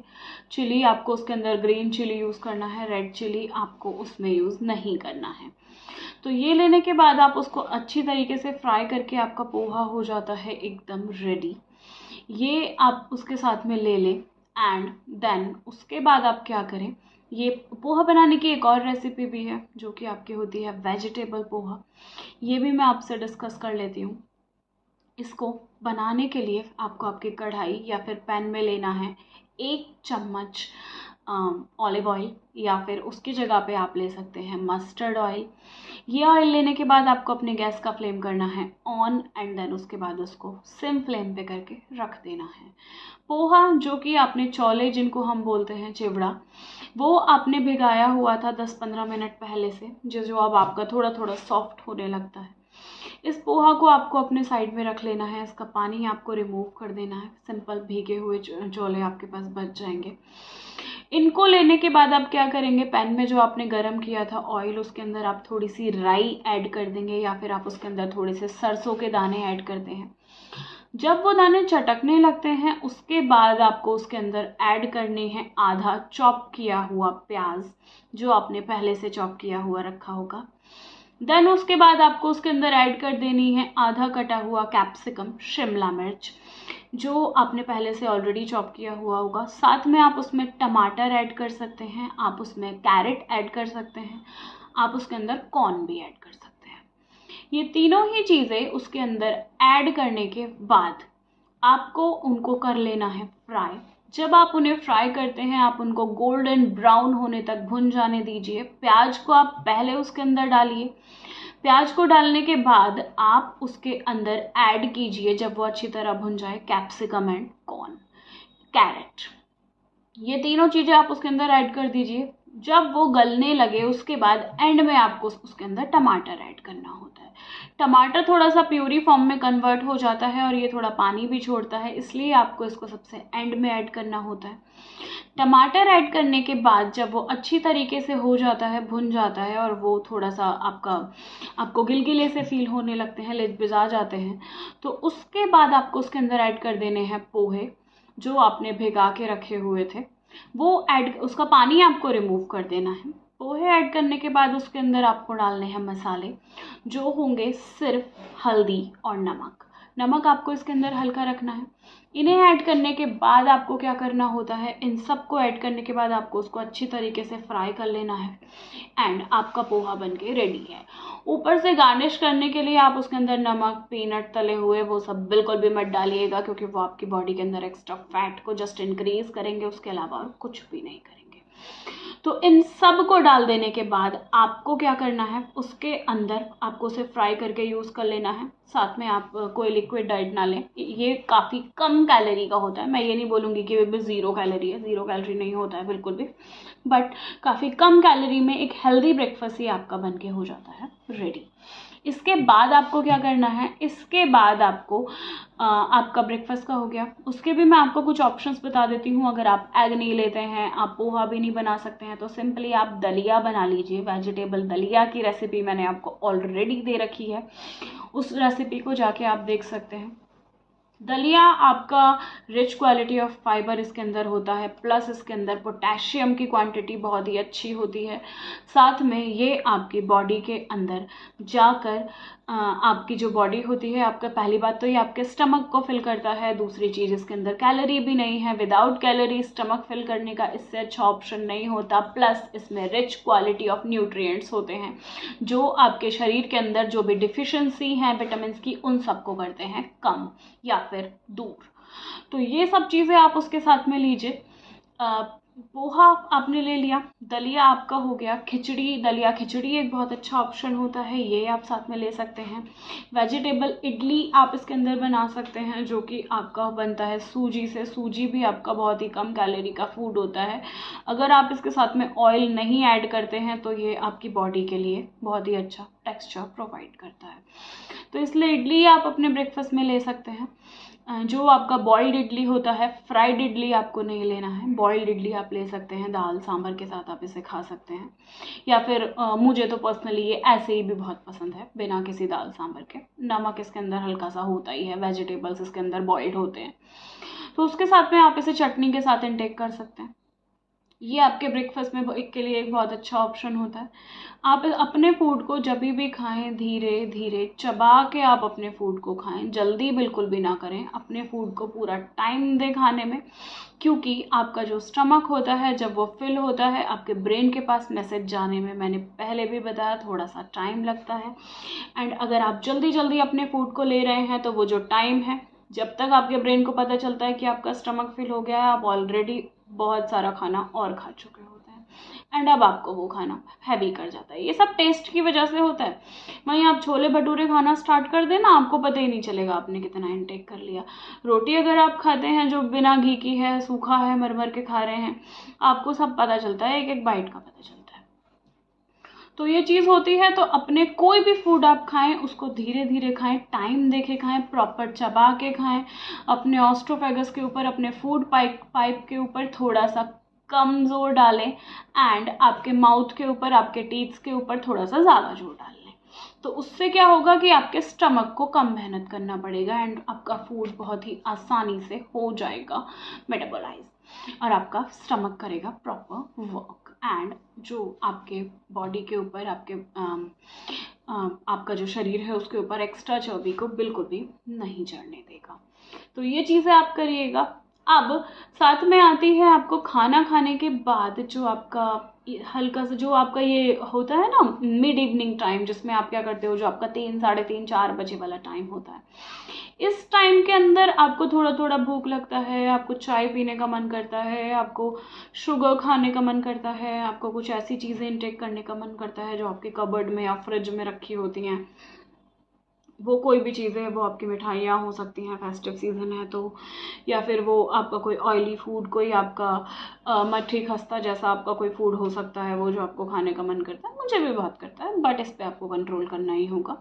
चिली आपको उसके अंदर ग्रीन चिली यूज़ करना है, रेड चिली आपको उसमें यूज़ नहीं करना है। तो ये लेने के बाद आप उसको अच्छी तरीके से फ्राई करके आपका पोहा हो जाता है एकदम रेडी। ये आप उसके साथ में ले लें। एंड देन उसके बाद आप क्या करें, ये पोहा बनाने की एक और रेसिपी भी है जो कि आपकी होती है वेजिटेबल पोहा। ये भी मैं आपसे डिस्कस कर लेती हूँ। इसको बनाने के लिए आपको आपकी कढ़ाई या फिर पैन में लेना है 1 चम्मच ऑलिव ऑयल, या फिर उसकी जगह पे आप ले सकते हैं मस्टर्ड ऑयल। ये ऑयल लेने के बाद आपको अपने गैस का फ्लेम करना है ऑन, एंड देन उसके बाद उसको सिम फ्लेम पे करके रख देना है। पोहा जो कि आपने छोले, जिनको हम बोलते हैं चिवड़ा, वो आपने भिगाया हुआ था 10-15 मिनट पहले से, जो अब आपका थोड़ा थोड़ा सॉफ्ट होने लगता है। इस पोहा को आपको अपने साइड में रख लेना है। इसका पानी आपको रिमूव कर देना है। सिंपल भीगे हुए छोले आपके पास बच जाएंगे। इनको लेने के बाद आप क्या करेंगे, पैन में जो आपने गरम किया था ऑयल, उसके अंदर आप थोड़ी सी राई ऐड कर देंगे, या फिर आप उसके अंदर थोड़े से सरसों के दाने ऐड करते हैं। जब वो दाने चटकने लगते हैं उसके बाद आपको उसके अंदर ऐड करने हैं आधा चॉप किया हुआ प्याज, जो आपने पहले से चॉप किया हुआ रखा होगा। देन उसके बाद आपको उसके अंदर ऐड कर देनी है आधा कटा हुआ कैप्सिकम, शिमला मिर्च, जो आपने पहले से ऑलरेडी चॉप किया हुआ होगा। साथ में आप उसमें टमाटर ऐड कर सकते हैं, आप उसमें कैरेट ऐड कर सकते हैं, आप उसके अंदर कॉर्न भी ऐड कर सकते हैं। ये तीनों ही चीज़ें उसके अंदर ऐड करने के बाद आपको उनको कर लेना है फ्राई। जब आप उन्हें फ्राई करते हैं, आप उनको गोल्डन ब्राउन होने तक भुन जाने दीजिए। प्याज को आप पहले उसके अंदर डालिए। प्याज को डालने के बाद आप उसके अंदर ऐड कीजिए, जब वो अच्छी तरह भुन जाए, कैप्सिकम एंड कॉर्न, कैरेट। ये तीनों चीज़ें आप उसके अंदर ऐड कर दीजिए। जब वो गलने लगे उसके बाद एंड में आपको उसके अंदर टमाटर ऐड करना होता है। टमाटर थोड़ा सा प्यूरी फॉर्म में कन्वर्ट हो जाता है और ये थोड़ा पानी भी छोड़ता है, इसलिए आपको इसको सबसे एंड में ऐड करना होता है। टमाटर ऐड करने के बाद जब वो अच्छी तरीके से हो जाता है, भुन जाता है, और वो थोड़ा सा आपको गिलगिले से फील होने लगते हैं, लिजबिजा जाते हैं, तो उसके बाद आपको उसके अंदर ऐड कर देने हैं पोहे जो आपने भिगा के रखे हुए थे। वो ऐड, उसका पानी आपको रिमूव कर देना है। पोहे ऐड करने के बाद उसके अंदर आपको डालने हैं मसाले, जो होंगे सिर्फ हल्दी और नमक। नमक आपको इसके अंदर हल्का रखना है। इन्हें ऐड करने के बाद आपको क्या करना होता है, इन सबको ऐड करने के बाद आपको उसको अच्छी तरीके से फ्राई कर लेना है। एंड आपका पोहा बनके रेडी है। ऊपर से गार्निश करने के लिए आप उसके अंदर नमक, पीनट तले हुए, वो सब बिल्कुल भी मत डालिएगा, क्योंकि वो आपकी बॉडी के अंदर एक्स्ट्रा फैट को जस्ट इंक्रीज करेंगे, उसके अलावा और कुछ भी नहीं करेंगे। तो इन सब को डाल देने के बाद आपको क्या करना है, उसके अंदर आपको उसे फ्राई करके यूज़ कर लेना है। साथ में आप कोई लिक्विड डाइट ना लें, ये काफ़ी कम कैलोरी का होता है। मैं ये नहीं बोलूँगी कि वे भी 0 कैलोरी है, 0 कैलोरी नहीं होता है बिल्कुल भी, बट काफ़ी कम कैलोरी में एक हेल्दी ब्रेकफास्ट ही आपका बन के हो जाता है रेडी। इसके बाद आपको क्या करना है, इसके बाद आपको आपका ब्रेकफास्ट का हो गया। उसके भी मैं आपको कुछ ऑप्शंस बता देती हूँ। अगर आप एग नहीं लेते हैं, आप पोहा भी नहीं बना सकते हैं, तो सिंपली आप दलिया बना लीजिए। वेजिटेबल दलिया की रेसिपी मैंने आपको ऑलरेडी दे रखी है, उस रेसिपी को जाके आप देख सकते हैं। दलिया आपका रिच क्वालिटी ऑफ फाइबर इसके अंदर होता है, प्लस इसके अंदर पोटेशियम की क्वांटिटी बहुत ही अच्छी होती है। साथ में ये आपकी बॉडी के अंदर जाकर आपकी जो बॉडी होती है, आपका पहली बात तो ये आपके स्टमक को फिल करता है। दूसरी चीज़, इसके अंदर कैलोरी भी नहीं है। विदाउट कैलोरी स्टमक फिल करने का इससे अच्छा ऑप्शन नहीं होता। प्लस इसमें रिच क्वालिटी ऑफ न्यूट्रिएंट्स होते हैं, जो आपके शरीर के अंदर जो भी डिफिशिएंसी है विटामिन की, उन सबको करते हैं कम या फिर दूर। तो ये सब चीज़ें आप उसके साथ में लीजिए। पोहा आपने ले लिया, दलिया आपका हो गया, खिचड़ी, दलिया खिचड़ी एक बहुत अच्छा ऑप्शन होता है, ये आप साथ में ले सकते हैं। वेजिटेबल इडली आप इसके अंदर बना सकते हैं, जो कि आपका बनता है सूजी से। सूजी भी आपका बहुत ही कम कैलोरी का फूड होता है। अगर आप इसके साथ में ऑयल नहीं ऐड करते हैं तो ये आपकी बॉडी के लिए बहुत ही अच्छा टेक्सचर प्रोवाइड करता है। तो इसलिए इडली आप अपने ब्रेकफास्ट में ले सकते हैं। जो आपका बॉइल्ड इडली होता है, फ्राइड इडली आपको नहीं लेना है, बॉइल्ड इडली आप ले सकते हैं, दाल सांभर के साथ आप इसे खा सकते हैं। या फिर मुझे तो पर्सनली ये ऐसे ही भी बहुत पसंद है, बिना किसी दाल सांभर के। नमक इसके अंदर हल्का सा होता ही है, वेजिटेबल्स इसके अंदर बॉइल्ड होते हैं, तो उसके साथ में आप इसे चटनी के साथ इंटेक कर सकते हैं। ये आपके ब्रेकफास्ट में के लिए एक बहुत अच्छा ऑप्शन होता है। आप अपने फूड को जब भी खाएं, धीरे धीरे चबा के आप अपने फूड को खाएं, जल्दी बिल्कुल भी ना करें। अपने फूड को पूरा टाइम दें खाने में, क्योंकि आपका जो स्टमक होता है जब वो फिल होता है, आपके ब्रेन के पास मैसेज जाने में, मैंने पहले भी बताया, थोड़ा सा टाइम लगता है। एंड अगर आप जल्दी जल्दी अपने फूड को ले रहे हैं तो वो जो टाइम है, जब तक आपके ब्रेन को पता चलता है कि आपका स्टमक फिल हो गया है, आप ऑलरेडी बहुत सारा खाना और खा चुके होते हैं, एंड अब आपको वो खाना हैवी कर जाता है। ये सब टेस्ट की वजह से होता है। वहीं आप छोले भटूरे खाना स्टार्ट कर देना, आपको पता ही नहीं चलेगा आपने कितना इनटेक कर लिया। रोटी अगर आप खाते हैं जो बिना घी की है, सूखा है, मर के खा रहे हैं, आपको सब पता चलता है, एक एक बाइट का पता चलता है। तो ये चीज़ होती है। तो अपने कोई भी फूड आप खाएं, उसको धीरे धीरे खाएं, टाइम देके खाएं, प्रॉपर चबा के खाएं। अपने ऑस्ट्रोफेगस के ऊपर, अपने फूड पाइप के ऊपर थोड़ा सा कम जोर डालें, एंड आपके माउथ के ऊपर, आपके टीथ्स के ऊपर थोड़ा सा ज़्यादा जोर डाल लें। तो उससे क्या होगा कि आपके स्टमक को कम मेहनत करना पड़ेगा, एंड आपका फूड बहुत ही आसानी से हो जाएगा मेटाबोलाइज, और आपका स्टमक करेगा प्रॉपर वर्क। एंड जो आपके बॉडी के ऊपर, आपका जो शरीर है उसके ऊपर एक्स्ट्रा चर्बी को बिल्कुल भी नहीं चढ़ने देगा। तो ये चीज़ें आप करिएगा। अब साथ में आती है आपको खाना खाने के बाद जो आपका हल्का सा जो आपका ये होता है ना मिड इवनिंग टाइम, जिसमें आप क्या करते हो, जो आपका 3, साढ़े 3, 4 बजे वाला टाइम होता है। इस टाइम के अंदर आपको थोड़ा थोड़ा भूख लगता है, आपको चाय पीने का मन करता है, आपको शुगर खाने का मन करता है, आपको कुछ ऐसी चीज़ें इंटेक करने का मन करता है जो आपके कबर्ड में या फ्रिज में रखी होती हैं। वो कोई भी चीज़ें हैं, वो आपकी मिठाइयाँ हो सकती हैं, फेस्टिव सीज़न है तो, या फिर वो आपका कोई ऑयली फूड, कोई आपका मट्ठी खस्ता जैसा आपका कोई फूड हो सकता है, वो जो आपको खाने का मन करता है। मुझे भी बहुत करता है, बट इस पर आपको कंट्रोल करना ही होगा।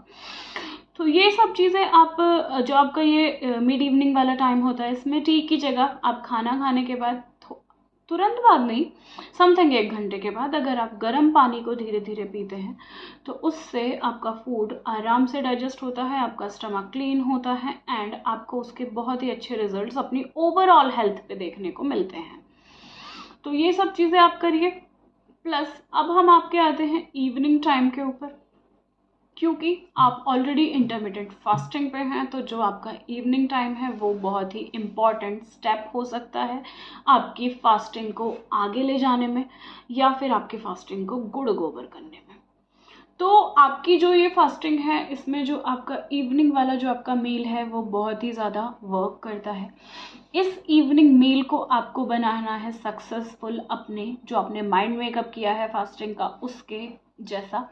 तो ये सब चीज़ें आप जो आपका ये मिड इवनिंग वाला टाइम होता है, इसमें टी की जगह आप खाना खाने के बाद तुरंत बाद नहीं, समथिंग 1 घंटे के बाद अगर आप गर्म पानी को धीरे धीरे पीते हैं तो उससे आपका फूड आराम से डाइजेस्ट होता है, आपका स्टमक क्लीन होता है, एंड आपको उसके बहुत ही अच्छे रिजल्ट्स अपनी ओवरऑल हेल्थ पे देखने को मिलते हैं। तो ये सब चीज़ें आप करिए। प्लस अब हम आपके आते हैं इवनिंग टाइम के ऊपर, क्योंकि आप ऑलरेडी इंटरमिटेंट फास्टिंग पे हैं, तो जो आपका इवनिंग टाइम है वो बहुत ही इम्पॉर्टेंट स्टेप हो सकता है आपकी फास्टिंग को आगे ले जाने में, या फिर आपकी फास्टिंग को गुड़ गोबर करने में। तो आपकी जो ये फास्टिंग है, इसमें जो आपका इवनिंग वाला जो आपका मील है वो बहुत ही ज़्यादा वर्क करता है। इस इवनिंग मील को आपको बनाना है सक्सेसफुल, अपने जो आपने माइंड मेकअप किया है फास्टिंग का उसके जैसा,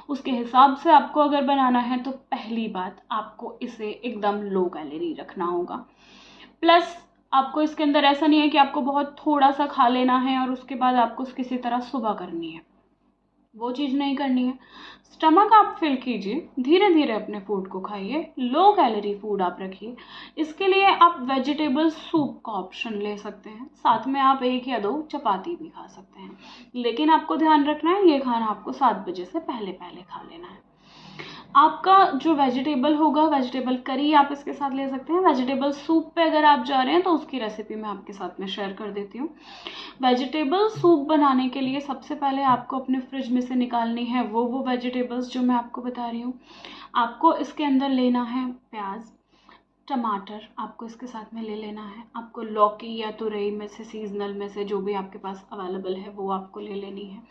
उसके हिसाब से आपको अगर बनाना है तो पहली बात आपको इसे एकदम लो कैलोरी रखना होगा। प्लस आपको इसके अंदर ऐसा नहीं है कि आपको बहुत थोड़ा सा खा लेना है और उसके बाद आपको किसी तरह सुबह करनी है, वो चीज़ नहीं करनी है। स्टमक आप फिल कीजिए, धीरे धीरे अपने फूड को खाइए, लो कैलोरी फूड आप रखिए। इसके लिए आप वेजिटेबल सूप का ऑप्शन ले सकते हैं, साथ में आप 1 या 2 चपाती भी खा सकते हैं, लेकिन आपको ध्यान रखना है ये खाना आपको 7 बजे से पहले पहले खा लेना है। आपका जो वेजिटेबल होगा, वेजिटेबल करी आप इसके साथ ले सकते हैं। वेजिटेबल सूप पे अगर आप जा रहे हैं तो उसकी रेसिपी मैं आपके साथ में शेयर कर देती हूँ। वेजिटेबल सूप बनाने के लिए सबसे पहले आपको अपने फ्रिज में से निकालनी है वो वेजिटेबल्स जो मैं आपको बता रही हूँ। आपको इसके अंदर लेना है प्याज, टमाटर आपको इसके साथ में ले लेना है। आपको लौकी या तुरई में से, सीजनल में से जो भी आपके पास अवेलेबल है वो आपको ले लेनी है।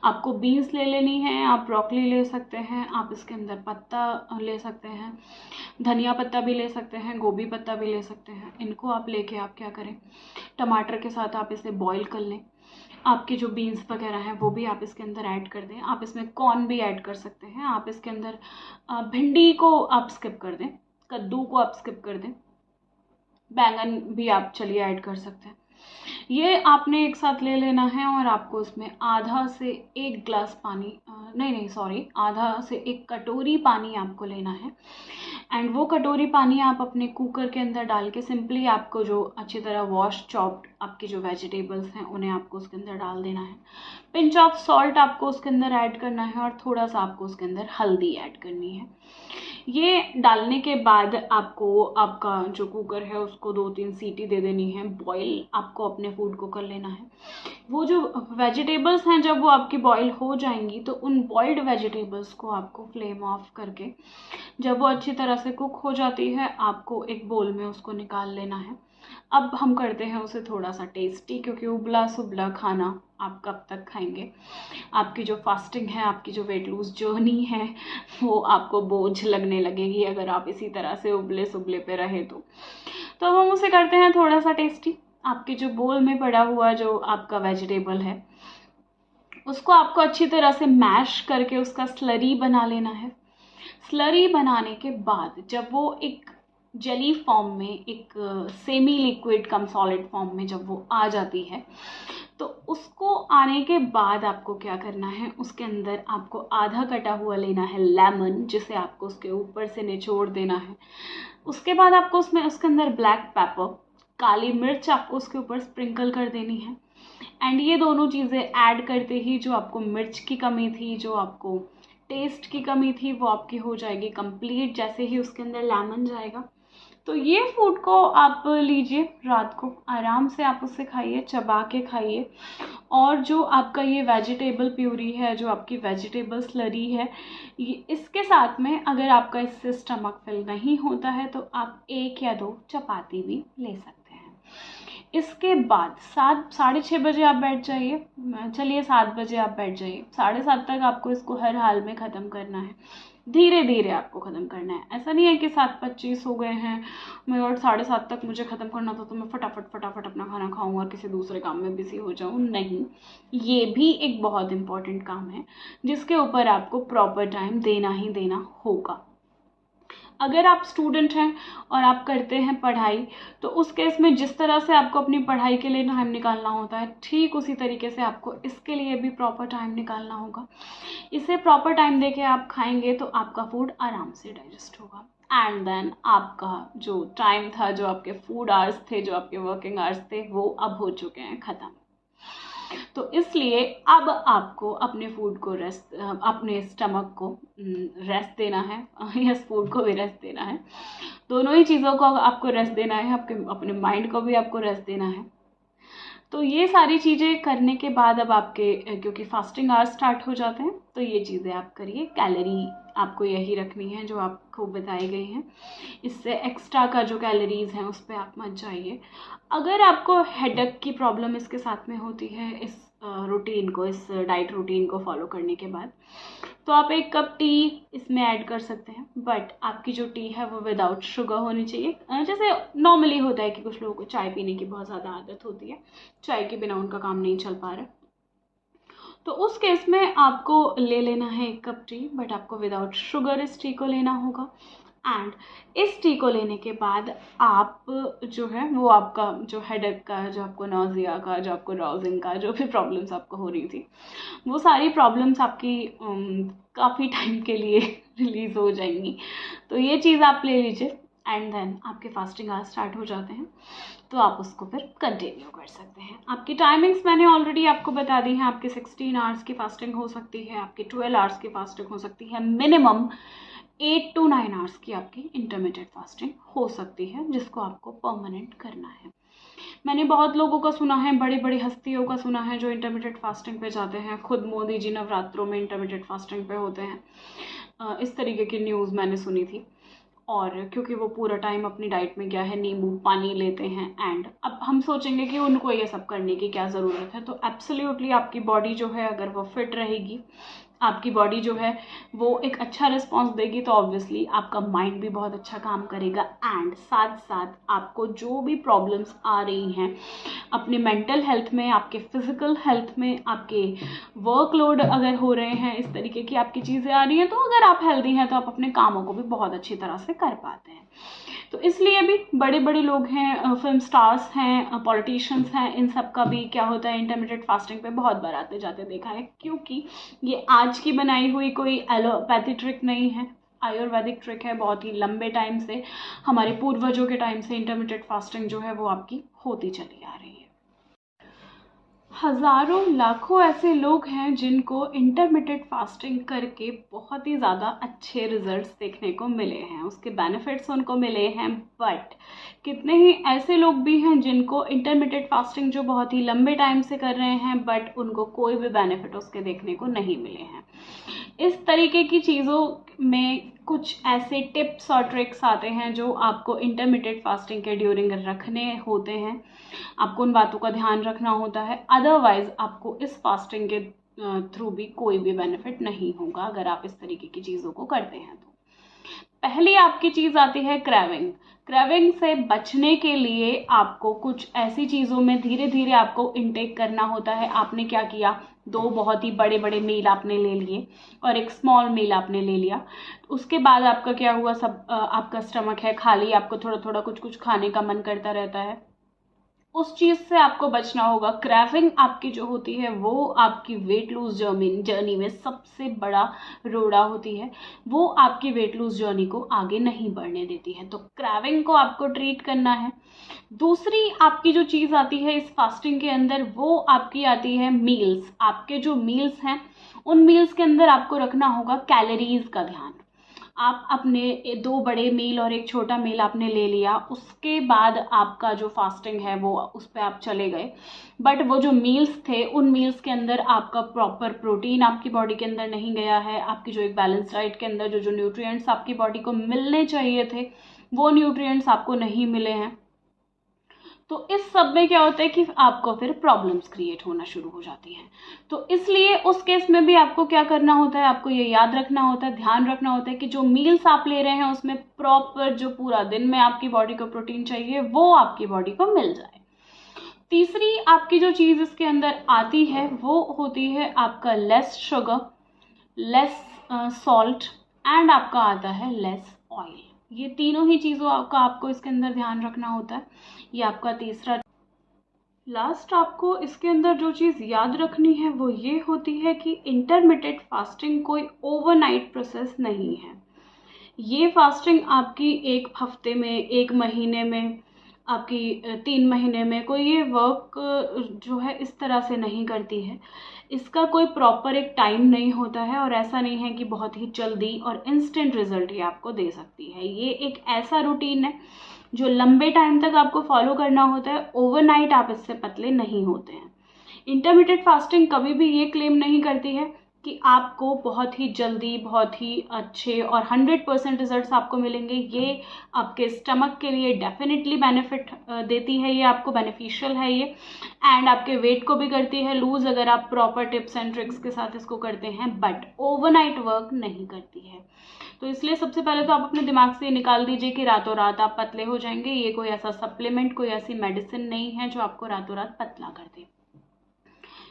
आपको बीन्स ले लेनी है, आप ब्रोकली ले सकते हैं, आप इसके अंदर पत्ता ले सकते हैं, धनिया पत्ता भी ले सकते हैं, गोभी पत्ता भी ले सकते हैं। इनको आप लेके आप क्या करें, टमाटर के साथ आप इसे बॉईल कर लें। आपके जो बीन्स वगैरह हैं वो भी आप इसके अंदर ऐड कर दें। आप इसमें कॉर्न भी ऐड कर सकते हैं। आप इसके अंदर भिंडी को आप स्किप कर दें, कद्दू को आप स्किप कर दें, बैंगन भी आप चलिए ऐड कर सकते हैं। ये आपने एक साथ ले लेना है और आपको इसमें आधा से एक ग्लास पानी, नहीं सॉरी, आधा से एक कटोरी पानी आपको लेना है। एंड वो कटोरी पानी आप अपने कुकर के अंदर डाल के सिंपली आपको जो अच्छी तरह वॉश चॉप्ड आपकी जो वेजिटेबल्स हैं उन्हें आपको उसके अंदर डाल देना है। पिंच ऑफ सॉल्ट आपको उसके अंदर ऐड करना है और थोड़ा सा आपको उसके अंदर हल्दी ऐड करनी है। ये डालने के बाद आपको आपका जो कुकर है उसको 2-3 सीटी दे देनी है। बॉईल आपको अपने फूड को कर लेना है। वो जो वेजिटेबल्स हैं जब वो आपकी बॉईल हो जाएंगी तो उन बॉइल्ड वेजिटेबल्स को आपको फ्लेम ऑफ करके, जब वो अच्छी तरह से कुक हो जाती है, आपको एक बोल में उसको निकाल लेना है। अब हम करते हैं उसे थोड़ा सा टेस्टी, क्योंकि उबला सुबला खाना आप कब तक खाएंगे। आपकी जो फास्टिंग है, आपकी जो वेट लूज जर्नी है, वो आपको बोझ लगने लगेगी अगर आप इसी तरह से उबले सुबले पे रहे तो हम उसे करते हैं थोड़ा सा टेस्टी। आपके जो बोल में पड़ा हुआ जो आपका वेजिटेबल है उसको आपको अच्छी तरह से मैश करके उसका स्लरी बना लेना है। स्लरी बनाने के बाद जब वो एक जेली फॉर्म में, एक सेमी लिक्विड कम सॉलिड फॉर्म में जब वो आ जाती है, तो उसको आने के बाद आपको क्या करना है, उसके अंदर आपको आधा कटा हुआ लेना है लेमन, जिसे आपको उसके ऊपर से निचोड़ देना है। उसके बाद आपको उसके अंदर ब्लैक पेपर, काली मिर्च आपको उसके ऊपर स्प्रिंकल कर देनी है। एंड ये दोनों चीज़ें ऐड करते ही जो आपको मिर्च की कमी थी, जो आपको टेस्ट की कमी थी, वो आपकी हो जाएगी कंप्लीट जैसे ही उसके अंदर लेमन जाएगा। तो ये फूड को आप लीजिए, रात को आराम से आप उससे खाइए, चबा के खाइए। और जो आपका ये वेजिटेबल प्यूरी है, जो आपकी वेजिटेबल स्लरी है, ये इसके साथ में अगर आपका इससे स्टमक फिल नहीं होता है तो आप 1 या 2 चपाती भी ले सकते हैं। इसके बाद 7-6:30 बजे आप बैठ जाइए, चलिए 7 बजे आप बैठ जाइए। 7:30 तक आपको इसको हर हाल में ख़त्म करना है, धीरे धीरे आपको ख़त्म करना है। ऐसा नहीं है कि 7:25 हो गए हैं मैं और 7:30 तक मुझे ख़त्म करना था तो मैं फटाफट अपना खाना खाऊं और किसी दूसरे काम में बिजी हो जाऊं। नहीं, ये भी एक बहुत इम्पॉर्टेंट काम है जिसके ऊपर आपको प्रॉपर टाइम देना ही देना होगा। अगर आप स्टूडेंट हैं और आप करते हैं पढ़ाई, तो उस केस में जिस तरह से आपको अपनी पढ़ाई के लिए टाइम निकालना होता है, ठीक उसी तरीके से आपको इसके लिए भी प्रॉपर टाइम निकालना होगा। इसे प्रॉपर टाइम देके आप खाएंगे तो आपका फूड आराम से डाइजेस्ट होगा। एंड देन आपका जो टाइम था, जो आपके फूड आवर्स थे, जो आपके वर्किंग आवर्स थे, वो अब हो चुके हैं ख़त्म। तो इसलिए अब आपको अपने फूड को रेस्ट, अपने स्टमक को रेस्ट देना है, यस, फूड को भी रेस्ट देना है। दोनों ही चीज़ों को आपको रेस्ट देना है, अपने माइंड को भी आपको रेस्ट देना है। तो ये सारी चीज़ें करने के बाद अब आपके, क्योंकि फास्टिंग आवर्स स्टार्ट हो जाते हैं, तो ये चीज़ें आप करिए। कैलोरी आपको यही रखनी है जो आपको बताई गई हैं। इससे एक्स्ट्रा का जो कैलोरीज़ हैं उस पर आप मत जाइए। अगर आपको हेडेक की प्रॉब्लम इसके साथ में होती है इस रूटीन को, इस डाइट रूटीन को फॉलो करने के बाद, तो आप 1 कप टी इसमें ऐड कर सकते हैं। बट आपकी जो टी है वो विदाउट शुगर होनी चाहिए। जैसे नॉर्मली होता है कि कुछ लोगों को चाय पीने की बहुत ज़्यादा आदत होती है, चाय के बिना उनका काम नहीं चल पा रहा, तो उस केस में आपको ले लेना है 1 कप टी, बट आपको विदाउट शुगर इस टी को लेना होगा। एंड इस टी को लेने के बाद आप जो है वो आपका जो हेडेक का, जो आपको नौजिया का, जो आपको राउजिंग का, जो भी प्रॉब्लम्स आपको हो रही थी, वो सारी प्रॉब्लम्स आपकी काफ़ी टाइम के लिए रिलीज़ हो जाएंगी। तो ये चीज़ आप ले लीजिए एंड देन आपके फास्टिंग आवर्स स्टार्ट हो जाते हैं, तो आप उसको फिर कंटिन्यू कर सकते हैं। आपकी टाइमिंग्स मैंने ऑलरेडी आपको बता दी हैं। आपकी 16 आवर्स की फास्टिंग हो सकती है, आपकी 12 आवर्स की फास्टिंग हो सकती है, मिनिमम 8 to 9 आवर्स की आपकी इंटरमीडिएट फास्टिंग हो सकती है, जिसको आपको परमानेंट करना है। मैंने बहुत लोगों का सुना है, बड़ी बड़ी हस्तियों का सुना है जो इंटरमीडिएट फास्टिंग पे जाते हैं। खुद मोदी जी नवरात्रों में इंटरमीडिएट फास्टिंग पे होते हैं। इस तरीके की न्यूज़ मैंने सुनी थी। और क्योंकि वो पूरा टाइम अपनी डाइट में क्या है, नींबू पानी लेते हैं, एंड अब हम सोचेंगे कि उनको ये सब करने की क्या ज़रूरत है। तो एब्सोल्युटली आपकी बॉडी जो है अगर वो फिट रहेगी, आपकी बॉडी जो है वो एक अच्छा रिस्पॉन्स देगी, तो ऑब्वियसली आपका माइंड भी बहुत अच्छा काम करेगा, एंड साथ साथ आपको जो भी प्रॉब्लम्स आ रही हैं अपने मेंटल हेल्थ में, आपके फिजिकल हेल्थ में, आपके वर्कलोड अगर हो रहे हैं, इस तरीके की आपकी चीज़ें आ रही हैं, तो अगर आप हेल्दी हैं तो आप अपने कामों को भी बहुत अच्छी तरह से कर पाते हैं। तो इसलिए भी बड़े बड़े लोग हैं, फिल्म स्टार्स हैं, पॉलिटिशियंस हैं, इन सब का भी क्या होता है, इंटरमिटेंट फास्टिंग पे बहुत बार आते जाते देखा है, क्योंकि ये आज की बनाई हुई कोई एलोपैथी ट्रिक नहीं है, आयुर्वेदिक ट्रिक है। बहुत ही लंबे टाइम से, हमारे पूर्वजों के टाइम से इंटरमिटेंट फास्टिंग जो है वो आपकी होती चली आ रही है। हज़ारों लाखों ऐसे लोग हैं जिनको इंटरमिटेंट फास्टिंग करके बहुत ही ज़्यादा अच्छे रिजल्ट्स देखने को मिले हैं, उसके बेनिफिट्स उनको मिले हैं, बट कितने ही ऐसे लोग भी हैं जिनको इंटरमिटेंट फास्टिंग जो बहुत ही लंबे टाइम से कर रहे हैं बट उनको कोई भी बेनिफिट उसके देखने को नहीं मिले हैं। इस तरीके की चीज़ों में कुछ ऐसे टिप्स और ट्रिक्स आते हैं जो आपको इंटरमिटेंट फास्टिंग के ड्यूरिंग रखने होते हैं, आपको उन बातों का ध्यान रखना होता है, अदरवाइज आपको इस फास्टिंग के थ्रू भी कोई भी बेनिफिट नहीं होगा अगर आप इस तरीके की चीज़ों को करते हैं। तो पहली आपकी चीज़ आती है क्रेविंग। क्रेविंग से बचने के लिए आपको कुछ ऐसी चीज़ों में धीरे धीरे आपको इनटेक करना होता है। आपने क्या किया, 2 बहुत ही बड़े बड़े मील आपने ले लिए और एक स्मॉल मील आपने ले लिया, उसके बाद आपका क्या हुआ, सब आपका स्टमक है खाली, आपको थोड़ा थोड़ा कुछ कुछ खाने का मन करता रहता है, उस चीज़ से आपको बचना होगा। क्रेविंग आपकी जो होती है वो आपकी वेट लूज जर्नी में सबसे बड़ा रोड़ा होती है, वो आपकी वेट लूज जर्नी को आगे नहीं बढ़ने देती है। तो क्रेविंग को आपको ट्रीट करना है। दूसरी आपकी जो चीज़ आती है इस फास्टिंग के अंदर वो आपकी आती है मील्स। आपके जो मील्स हैं उन मील्स के अंदर आपको रखना होगा कैलोरीज का ध्यान। आप अपने 2 बड़े मील और एक छोटा मील आपने ले लिया, उसके बाद आपका जो फास्टिंग है वो उस पर आप चले गए, बट वो जो मील्स थे उन मील्स के अंदर आपका प्रॉपर प्रोटीन आपकी बॉडी के अंदर नहीं गया है, आपकी जो एक बैलेंस डाइट के अंदर जो जो न्यूट्रिएंट्स आपकी बॉडी को मिलने चाहिए थे वो न्यूट्रिएंट्स आपको नहीं मिले हैं। तो इस सब में क्या होता है कि आपको फिर प्रॉब्लम्स क्रिएट होना शुरू हो जाती हैं। तो इसलिए उस केस में भी आपको क्या करना होता है, आपको ये याद रखना होता है, ध्यान रखना होता है कि जो मील्स आप ले रहे हैं उसमें प्रॉपर जो पूरा दिन में आपकी बॉडी को प्रोटीन चाहिए वो आपकी बॉडी को मिल जाए। तीसरी आपकी जो चीज़ इसके अंदर आती है वो होती है आपका less sugar, less salt, and आपका आता है लेस ऑयल। ये तीनों ही चीज़ों का आपको इसके अंदर ध्यान रखना होता है। ये आपका तीसरा। लास्ट आपको इसके अंदर जो चीज़ याद रखनी है वो ये होती है कि इंटरमिटेंट फास्टिंग कोई ओवरनाइट प्रोसेस नहीं है। ये फास्टिंग आपकी 1 हफ्ते में, 1 महीने में, आपकी 3 महीने में कोई ये वर्क जो है इस तरह से नहीं करती है। इसका कोई प्रॉपर एक टाइम नहीं होता है और ऐसा नहीं है कि बहुत ही जल्दी और इंस्टेंट रिजल्ट ये आपको दे सकती है। ये एक ऐसा रूटीन है जो लंबे टाइम तक आपको फॉलो करना होता है, ओवरनाइट आप इससे पतले नहीं होते हैं। इंटरमिटेंट फास्टिंग कभी भी ये क्लेम नहीं करती है कि आपको बहुत ही जल्दी, बहुत ही अच्छे और 100% रिजल्ट्स आपको मिलेंगे। ये आपके स्टमक के लिए डेफिनेटली बेनिफिट देती है, ये आपको बेनिफिशियल है ये, एंड आपके वेट को भी करती है लूज अगर आप प्रॉपर टिप्स एंड ट्रिक्स के साथ इसको करते हैं, बट ओवरनाइट वर्क नहीं करती है। तो इसलिए सबसे पहले तो आप अपने दिमाग से निकाल दीजिए कि रातों रात आप पतले हो जाएंगे। ये कोई ऐसा सप्लीमेंट, कोई ऐसी मेडिसिन नहीं है जो आपको रातों रात पतला कर दे।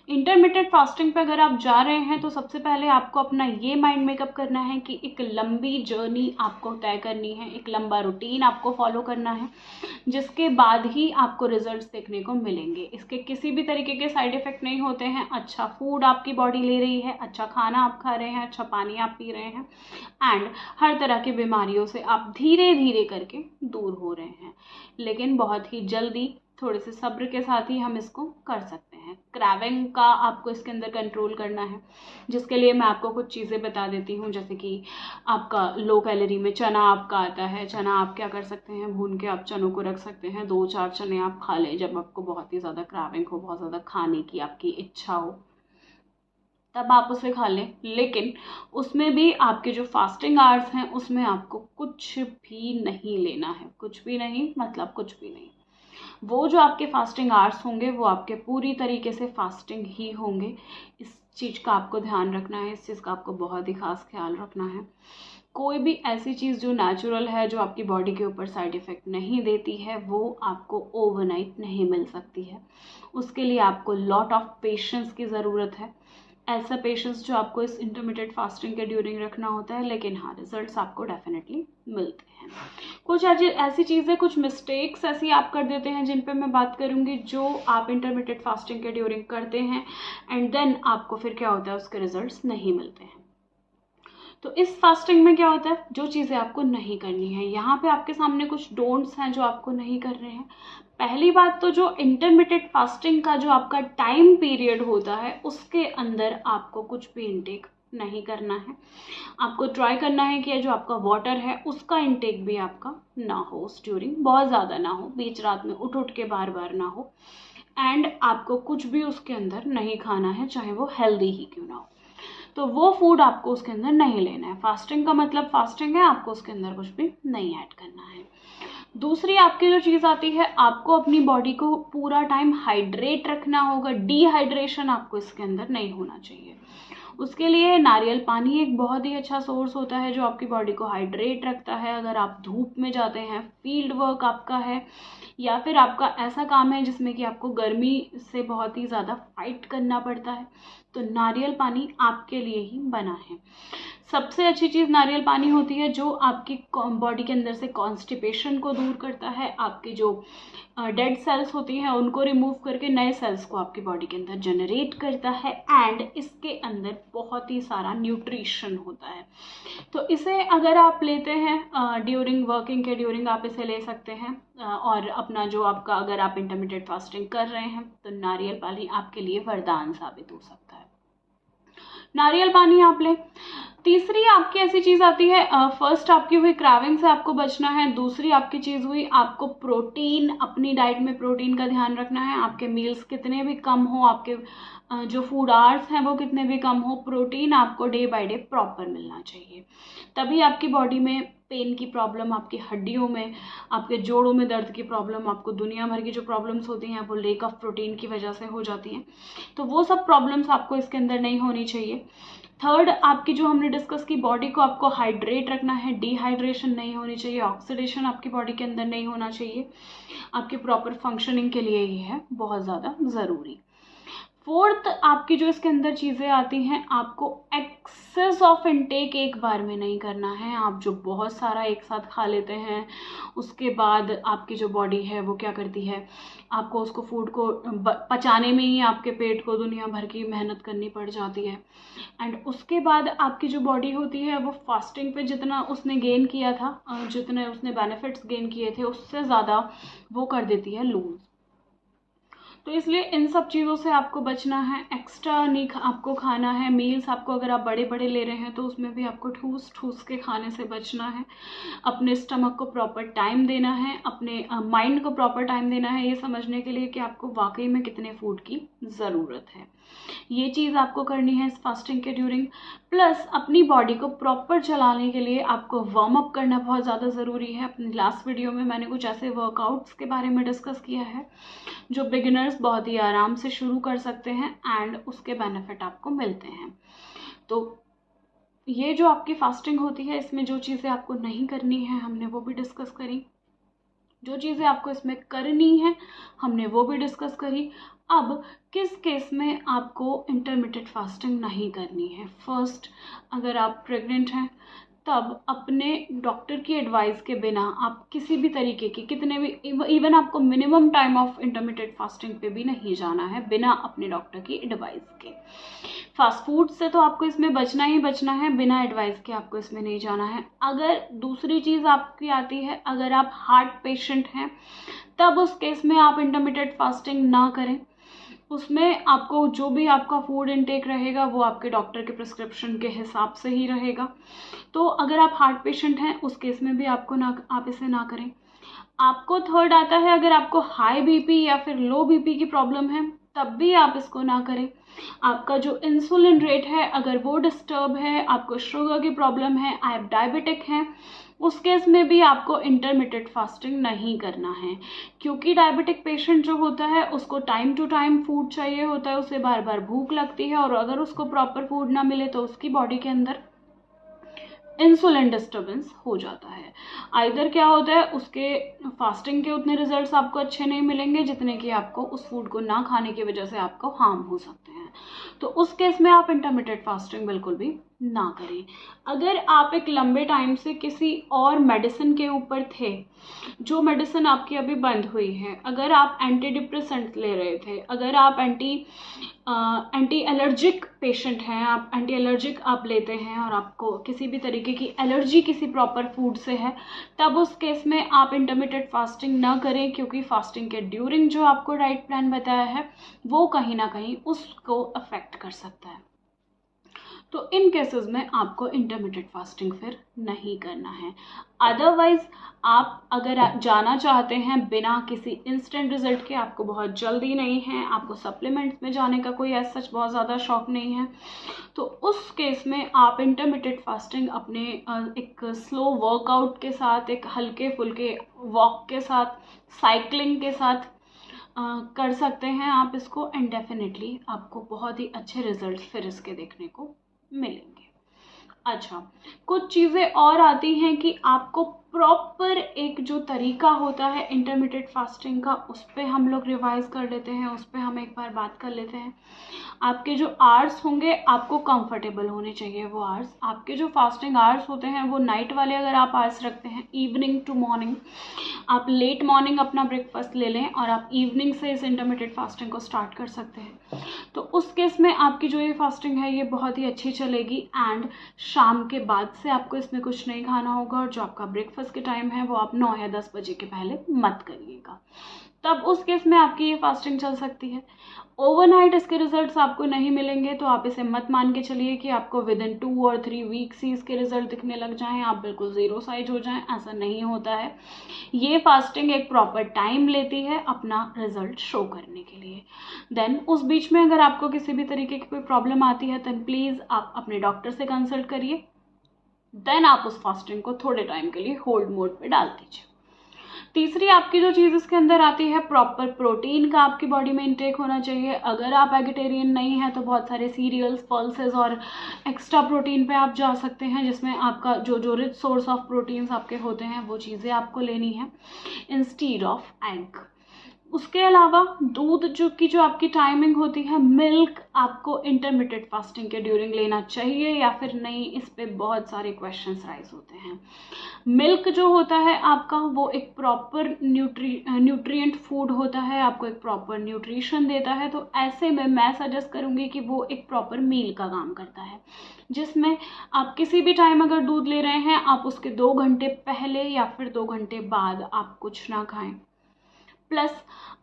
इंटरमिटेंट फास्टिंग पे अगर आप जा रहे हैं तो सबसे पहले आपको अपना ये माइंड मेकअप करना है कि एक लंबी जर्नी आपको तय करनी है, एक लंबा रूटीन आपको फॉलो करना है, जिसके बाद ही आपको रिजल्ट्स देखने को मिलेंगे। इसके किसी भी तरीके के साइड इफेक्ट नहीं होते हैं। अच्छा फूड आपकी बॉडी ले रही है, अच्छा खाना आप खा रहे हैं, अच्छा पानी आप पी रहे हैं, एंड हर तरह की बीमारियों से आप धीरे धीरे करके दूर हो रहे हैं। लेकिन बहुत ही जल्दी, थोड़े से सब्र के साथ ही हम इसको कर सकते हैं। क्रेविंग का आपको इसके अंदर कंट्रोल करना है, जिसके लिए मैं आपको कुछ चीज़ें बता देती हूँ। जैसे कि आपका लो कैलोरी में चना आपका आता है। चना आप क्या कर सकते हैं, भून के आप चनों को रख सकते हैं, 2-4 चने आप खा लें जब आपको बहुत ही ज़्यादा क्रेविंग हो, बहुत ज़्यादा खाने की आपकी इच्छा हो। तब आप उसे खा लें, लेकिन उसमें भी आपके जो फास्टिंग आवर्स हैं उसमें आपको कुछ भी नहीं लेना है, कुछ भी नहीं मतलब कुछ भी नहीं। वो जो आपके फास्टिंग आवर्स होंगे वो आपके पूरी तरीके से फास्टिंग ही होंगे। इस चीज़ का आपको ध्यान रखना है, इस चीज़ का आपको बहुत ही खास ख्याल रखना है। कोई भी ऐसी चीज़ जो नेचुरल है, जो आपकी बॉडी के ऊपर साइड इफ़ेक्ट नहीं देती है, वो आपको ओवरनाइट नहीं मिल सकती है। उसके लिए आपको लॉट ऑफ पेशेंस की ज़रूरत है, ऐसा पेशेंस जो आपको इस इंटरमीडिएट फास्टिंग के ड्यूरिंग रखना होता है। लेकिन हाँ, रिजल्ट्स आपको डेफिनेटली मिलते हैं। कुछ ऐसी चीज़ें, कुछ मिस्टेक्स ऐसी आप कर देते हैं जिन पे मैं बात करूँगी, जो आप इंटरमीडिएट फास्टिंग के ड्यूरिंग करते हैं एंड देन आपको फिर क्या होता है, उसके रिजल्ट्स नहीं मिलते हैं। तो इस फास्टिंग में क्या होता है, जो चीज़ें आपको नहीं करनी है, यहाँ पे आपके सामने कुछ डोंट्स हैं जो आपको नहीं कर रहे हैं। पहली बात तो जो इंटरमीडिएट फास्टिंग का जो आपका टाइम पीरियड होता है उसके अंदर आपको कुछ भी इनटेक नहीं करना है। आपको ट्राई करना है कि जो आपका वाटर है उसका इनटेक भी आपका ना हो उस ड्यूरिंग, बहुत ज़्यादा ना हो, बीच रात में उठ के बार बार ना हो। एंड आपको कुछ भी उसके अंदर नहीं खाना है, चाहे वो हेल्दी ही क्यों ना हो। तो वो फूड आपको उसके अंदर नहीं लेना है। फास्टिंग का मतलब फास्टिंग है, आपको उसके अंदर कुछ भी नहीं ऐड करना है। दूसरी आपकी जो चीज़ आती है, आपको अपनी बॉडी को पूरा टाइम हाइड्रेट रखना होगा। डिहाइड्रेशन आपको इसके अंदर नहीं होना चाहिए। उसके लिए नारियल पानी एक बहुत ही अच्छा सोर्स होता है जो आपकी बॉडी को हाइड्रेट रखता है। अगर आप धूप में जाते हैं, फील्ड वर्क आपका है, या फिर आपका ऐसा काम है जिसमें कि आपको गर्मी से बहुत ही ज़्यादा फाइट करना पड़ता है, तो नारियल पानी आपके लिए ही बना है। सबसे अच्छी चीज़ नारियल पानी होती है, जो आपकी बॉडी के अंदर से कॉन्स्टिपेशन को दूर करता है, आपकी जो डेड सेल्स होती हैं उनको रिमूव करके नए सेल्स को आपकी बॉडी के अंदर जनरेट करता है। एंड इसके अंदर बहुत ही सारा न्यूट्रिशन होता है। तो इसे अगर आप लेते हैं ड्यूरिंग वर्किंग के ड्यूरिंग, आप इसे ले सकते हैं। और अपना जो आपका, अगर आप इंटरमीडिएट फास्टिंग कर रहे हैं तो नारियल पानी आपके लिए वरदान साबित हो सकता है। नारियल पानी आप लें। तीसरी आपकी ऐसी चीज़ आती है, फर्स्ट आपकी हुई क्राविंग से आपको बचना है। दूसरी आपकी चीज़ हुई, आपको प्रोटीन, अपनी डाइट में प्रोटीन का ध्यान रखना है। आपके मील्स कितने भी कम हो, आपके जो फूड आवर्स हैं वो कितने भी कम हो, प्रोटीन आपको डे बाय डे प्रॉपर मिलना चाहिए। तभी आपकी बॉडी में पेन की प्रॉब्लम, आपकी हड्डियों में, आपके जोड़ों में दर्द की प्रॉब्लम, आपको दुनिया भर की जो प्रॉब्लम्स होती हैं वो लेक ऑफ प्रोटीन की वजह से हो जाती हैं। तो वो सब प्रॉब्लम्स आपको इसके अंदर नहीं होनी चाहिए। थर्ड, आपकी जो हमने डिस्कस की, बॉडी को आपको हाइड्रेट रखना है, डिहाइड्रेशन नहीं होनी चाहिए, ऑक्सीडेशन आपकी बॉडी के अंदर नहीं होना चाहिए। आपकी प्रॉपर फंक्शनिंग के लिए ये है बहुत ज़्यादा ज़रूरी। फोर्थ आपकी जो इसके अंदर चीज़ें आती हैं, आपको एक्सेस ऑफ इनटेक एक बार में नहीं करना है। आप जो बहुत सारा एक साथ खा लेते हैं, उसके बाद आपकी जो बॉडी है वो क्या करती है, आपको उसको फूड को पचाने में ही आपके पेट को दुनिया भर की मेहनत करनी पड़ जाती है। एंड उसके बाद आपकी जो बॉडी होती है वो फास्टिंग पे जितना उसने गेन किया था, जितने उसने बेनिफिट्स गेन किए थे, उससे ज़्यादा वो कर देती है लूज। तो इसलिए इन सब चीज़ों से आपको बचना है। एक्स्ट्रा नहीं आपको खाना है। मील्स आपको, अगर आप बड़े बड़े ले रहे हैं तो उसमें भी आपको ठूस ठूस के खाने से बचना है। अपने स्टमक को प्रॉपर टाइम देना है, अपने माइंड को प्रॉपर टाइम देना है, ये समझने के लिए कि आपको वाकई में कितने फूड की ज़रूरत है। ये चीज़ आपको करनी है इस फास्टिंग के ड्यूरिंग। प्लस अपनी बॉडी को प्रॉपर चलाने के लिए आपको वार्म अप करना बहुत ज़्यादा ज़रूरी है। अपनी लास्ट वीडियो में मैंने कुछ ऐसे वर्कआउट्स के बारे में डिस्कस किया है जो बिगिनर्स बहुत ही आराम से शुरू कर सकते हैं एंड उसके बेनिफिट आपको मिलते हैं। तो ये जो आपकी फास्टिंग होती है, इसमें जो चीज़ें आपको नहीं करनी है हमने वो भी डिस्कस करी, जो चीज़ें आपको इसमें करनी है हमने वो भी डिस्कस करी। अब किस केस में आपको इंटरमिटेंट फास्टिंग नहीं करनी है। फर्स्ट, अगर आप प्रेग्नेंट हैं तब अपने डॉक्टर की एडवाइस के बिना आप किसी भी तरीके की, कितने भी, इवन आपको minimum time of intermittent fasting पे भी नहीं जाना है बिना अपने डॉक्टर की एडवाइस के। फास्ट फूड से तो आपको इसमें बचना ही बचना है, बिना एडवाइस के आपको इसमें नहीं जाना है। अगर दूसरी चीज़ आपकी आती है, अगर आप हार्ट पेशेंट हैं तब उस केस में आप इंटरमिटेंट फास्टिंग ना करें। उसमें आपको जो भी आपका फूड इनटेक रहेगा वो आपके डॉक्टर के प्रिस्क्रिप्शन के हिसाब से ही रहेगा। तो अगर आप हार्ट पेशेंट हैं उस केस में भी आप इसे ना करें। आपको थर्ड आता है, अगर आपको हाई बीपी या फिर लो बीपी की प्रॉब्लम है तब भी आप इसको ना करें। आपका जो इंसुलिन रेट है अगर वो डिस्टर्ब है, आपको शुगर की प्रॉब्लम है, आप डायबिटिक हैं, उस केस में भी आपको इंटरमिटेंट फास्टिंग नहीं करना है, क्योंकि डायबिटिक पेशेंट जो होता है उसको टाइम टू टाइम फूड चाहिए होता है, उसे बार बार भूख लगती है, और अगर उसको प्रॉपर फूड ना मिले तो उसकी बॉडी के अंदर इंसुलिन डिस्टर्बेंस हो जाता है। आइदर क्या होता है, उसके फास्टिंग के उतने रिजल्ट्स आपको अच्छे नहीं मिलेंगे जितने कि आपको उस फूड को ना खाने की वजह से आपको हार्म हो सकते हैं। तो उस केस में आप इंटरमिटेंट फास्टिंग बिल्कुल भी ना करें। अगर आप एक लंबे टाइम से किसी और मेडिसिन के ऊपर थे, जो मेडिसिन आपकी अभी बंद हुई है, अगर आप एंटी डिप्रेसेंट ले रहे थे, अगर आप एंटी एलर्जिक पेशेंट हैं, आप एंटी एलर्जिक आप लेते हैं और आपको किसी भी तरीके की एलर्जी किसी प्रॉपर फूड से है, तब उस केस में आप इंटरमिटेंट फास्टिंग ना करें, क्योंकि फास्टिंग के ड्यूरिंग जो आपको डाइट प्लान बताया है वो कहीं ना कहीं उसको अफेक्ट कर सकता है। तो इन केसेस में आपको इंटरमिटेंट फास्टिंग फिर नहीं करना है। अदरवाइज आप अगर जाना चाहते हैं बिना किसी इंस्टेंट रिजल्ट के, आपको बहुत जल्दी नहीं है, आपको सप्लीमेंट्स में जाने का कोई ऐसा सच बहुत ज़्यादा शौक नहीं है, तो उस केस में आप इंटरमिटेंट फास्टिंग अपने एक स्लो वर्कआउट के साथ, एक हल्के फुल्के वॉक के साथ, साइकिलिंग के साथ कर सकते हैं आप इसको, एंड डेफिनेटली आपको बहुत ही अच्छे रिजल्ट फिर इसके देखने को मिलेंगे। अच्छा, कुछ चीज़ें और आती हैं कि आपको प्रॉपर एक जो तरीका होता है इंटरमिटेंट फास्टिंग का, उस पर हम लोग रिवाइज कर लेते हैं, उस पर हम एक बार बात कर लेते हैं। आपके जो आवर्स होंगे आपको कंफर्टेबल होने चाहिए वो आवर्स। आपके जो फास्टिंग आवर्स होते हैं वो नाइट वाले अगर आप आवर्स रखते हैं, इवनिंग टू मॉर्निंग, आप लेट मॉर्निंग अपना ब्रेकफास्ट ले लें और आप इवनिंग से इस इंटरमिटेंट फास्टिंग को स्टार्ट कर सकते हैं, तो उस केस में आपकी जो ये फास्टिंग है ये बहुत ही अच्छी चलेगी। एंड शाम के बाद से आपको इसमें कुछ नहीं खाना होगा, और जो आपका ब्रेकफास्ट के टाइम है वो आप 9 या 10 बजे के पहले मत करिएगा, तब उस केस में आपकी ये फास्टिंग चल सकती है। ओवरनाइट इसके रिजल्ट्स आपको नहीं मिलेंगे, तो आप इसे मत मान के चलिए कि आपको विद इन 2 और 3 वीक्स ही इसके रिजल्ट दिखने लग जाएं, आप बिल्कुल ज़ीरो साइज हो जाएं, ऐसा नहीं होता है। ये फास्टिंग एक प्रॉपर टाइम लेती है अपना रिजल्ट शो करने के लिए। देन उस बीच में अगर आपको किसी भी तरीके की कोई प्रॉब्लम आती है, देन प्लीज़ आप अपने डॉक्टर से कंसल्ट करिए, देन आप उस फास्टिंग को थोड़े टाइम के लिए होल्ड मोड पे डाल दीजिए। तीसरी आपकी जो चीज़ इसके अंदर आती है, प्रॉपर प्रोटीन का आपकी बॉडी में इंटेक होना चाहिए। अगर आप वेजिटेरियन नहीं हैं तो बहुत सारे सीरियल्स, पल्सेस और एक्स्ट्रा प्रोटीन पे आप जा सकते हैं, जिसमें आपका जो रिच सोर्स ऑफ प्रोटीन्स आपके होते हैं वो चीज़ें आपको लेनी है इंस्टीड ऑफ एग। उसके अलावा दूध जो आपकी टाइमिंग होती है, मिल्क आपको इंटरमिटेंट फास्टिंग के ड्यूरिंग लेना चाहिए या फिर नहीं, इस पे बहुत सारे क्वेश्चंस राइज होते हैं। मिल्क जो होता है आपका वो एक प्रॉपर न्यूट्रिएंट फूड होता है, आपको एक प्रॉपर न्यूट्रिशन देता है, तो ऐसे में मैं सजेस्ट करूँगी कि वो एक प्रॉपर मील का काम करता है, जिसमें आप किसी भी टाइम अगर दूध ले रहे हैं आप उसके 2 घंटे पहले या फिर 2 घंटे बाद आप कुछ ना खाएं, प्लस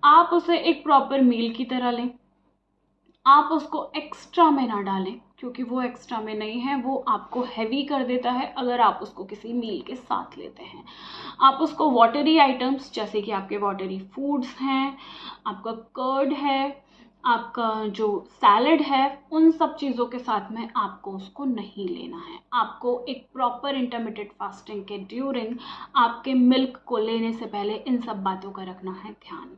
आप उसे एक प्रॉपर मील की तरह लें। आप उसको एक्स्ट्रा में ना डालें, क्योंकि वो एक्स्ट्रा में नहीं है, वो आपको हैवी कर देता है अगर आप उसको किसी मील के साथ लेते हैं। आप उसको वाटरी आइटम्स जैसे कि आपके वाटरी फूड्स हैं, आपका कर्ड है, आपका जो सैलड है, उन सब चीज़ों के साथ में आपको उसको नहीं लेना है। आपको एक प्रॉपर इंटरमिटेंट फास्टिंग के ड्यूरिंग आपके मिल्क को लेने से पहले इन सब बातों का रखना है ध्यान।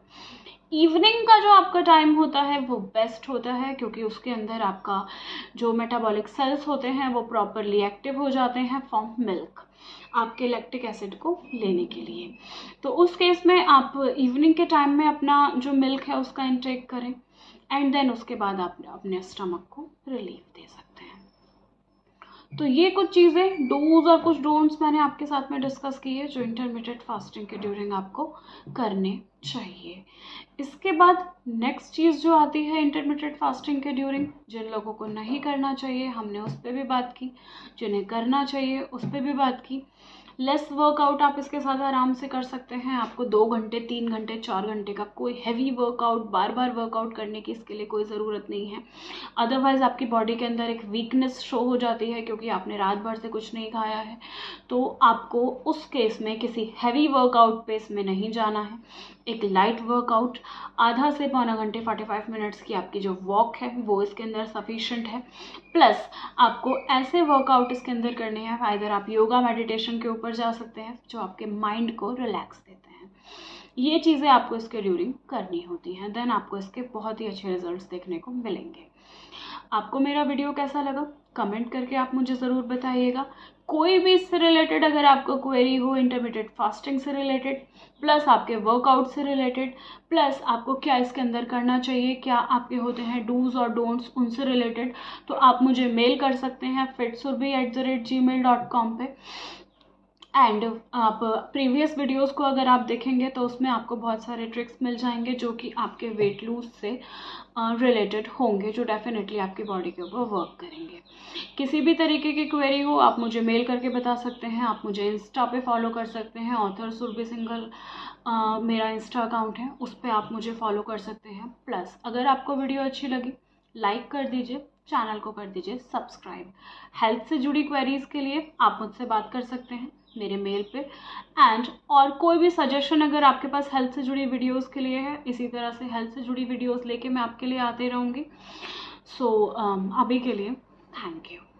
इवनिंग का जो आपका टाइम होता है वो बेस्ट होता है, क्योंकि उसके अंदर आपका जो मेटाबॉलिक सेल्स होते हैं वो प्रॉपरली एक्टिव हो जाते हैं फ्रॉम मिल्क, आपके लैक्टिक एसिड को लेने के लिए। तो उस केस में आप इवनिंग के टाइम में अपना जो मिल्क है उसका इंटेक करें, एंड देन उसके बाद आप अपने स्टमक को रिलीफ दे सकते हैं। तो ये कुछ चीज़ें डूज और कुछ डोंट्स मैंने आपके साथ में डिस्कस की है जो इंटरमिटेंट फास्टिंग के ड्यूरिंग आपको करने चाहिए। इसके बाद नेक्स्ट चीज़ जो आती है इंटरमिटेंट फास्टिंग के ड्यूरिंग, जिन लोगों को नहीं करना चाहिए हमने उस पर भी बात की, जिन्हें करना चाहिए उस पर भी बात की। लेस वर्कआउट आप इसके साथ आराम से कर सकते हैं। आपको 2 घंटे, 3 घंटे, 4 घंटे का कोई हैवी वर्कआउट, बार बार वर्कआउट करने की इसके लिए कोई ज़रूरत नहीं है। अदरवाइज़ आपकी बॉडी के अंदर एक वीकनेस शो हो जाती है क्योंकि आपने रात भर से कुछ नहीं खाया है। तो आपको उस केस में किसी हैवी वर्कआउट पे इसमें नहीं जाना है। एक लाइट वर्कआउट, आधा से पौना घंटे 45 मिनट्स की आपकी जो वॉक है वो इसके अंदर सफिशेंट है। प्लस आपको ऐसे वर्कआउट इसके अंदर करने हैं, आइदर आप योगा मेडिटेशन के ऊपर जा सकते हैं जो आपके माइंड को रिलैक्स देते हैं। ये चीज़ें आपको इसके ड्यूरिंग करनी होती हैं, देन आपको इसके बहुत ही अच्छे रिजल्ट्स देखने को मिलेंगे। आपको मेरा वीडियो कैसा लगा कमेंट करके आप मुझे ज़रूर बताइएगा। कोई भी इससे रिलेटेड अगर आपको क्वेरी हो, इंटरमीडिएट फास्टिंग से रिलेटेड, प्लस आपके वर्कआउट से रिलेटेड, प्लस आपको क्या इसके अंदर करना चाहिए, क्या आपके होते हैं डूज और डोंट्स, उनसे रिलेटेड, तो आप मुझे मेल कर सकते हैं fitsurbi@gmail.com पे। एंड आप प्रीवियस वीडियोस को अगर आप देखेंगे तो उसमें आपको बहुत सारे ट्रिक्स मिल जाएंगे जो कि आपके वेट लूज से रिलेटेड होंगे, जो डेफिनेटली आपकी बॉडी के ऊपर वर्क करेंगे। किसी भी तरीके की क्वेरी हो आप मुझे मेल करके बता सकते हैं। आप मुझे इंस्टा पे फॉलो कर सकते हैं, ऑथर सुरभि सिंघल मेरा इंस्टा अकाउंट है, उस पर आप मुझे फॉलो कर सकते हैं। प्लस अगर आपको वीडियो अच्छी लगी लाइक कर दीजिए, चैनल को कर दीजिए सब्सक्राइब। हेल्थ से जुड़ी क्वेरीज़ के लिए आप मुझसे बात कर सकते हैं मेरे मेल पे। एंड और कोई भी सजेशन अगर आपके पास हेल्थ से जुड़ी वीडियोस के लिए है, इसी तरह से हेल्थ से जुड़ी वीडियोस लेके मैं आपके लिए आते रहूँगी। सो अभी के लिए थैंक यू।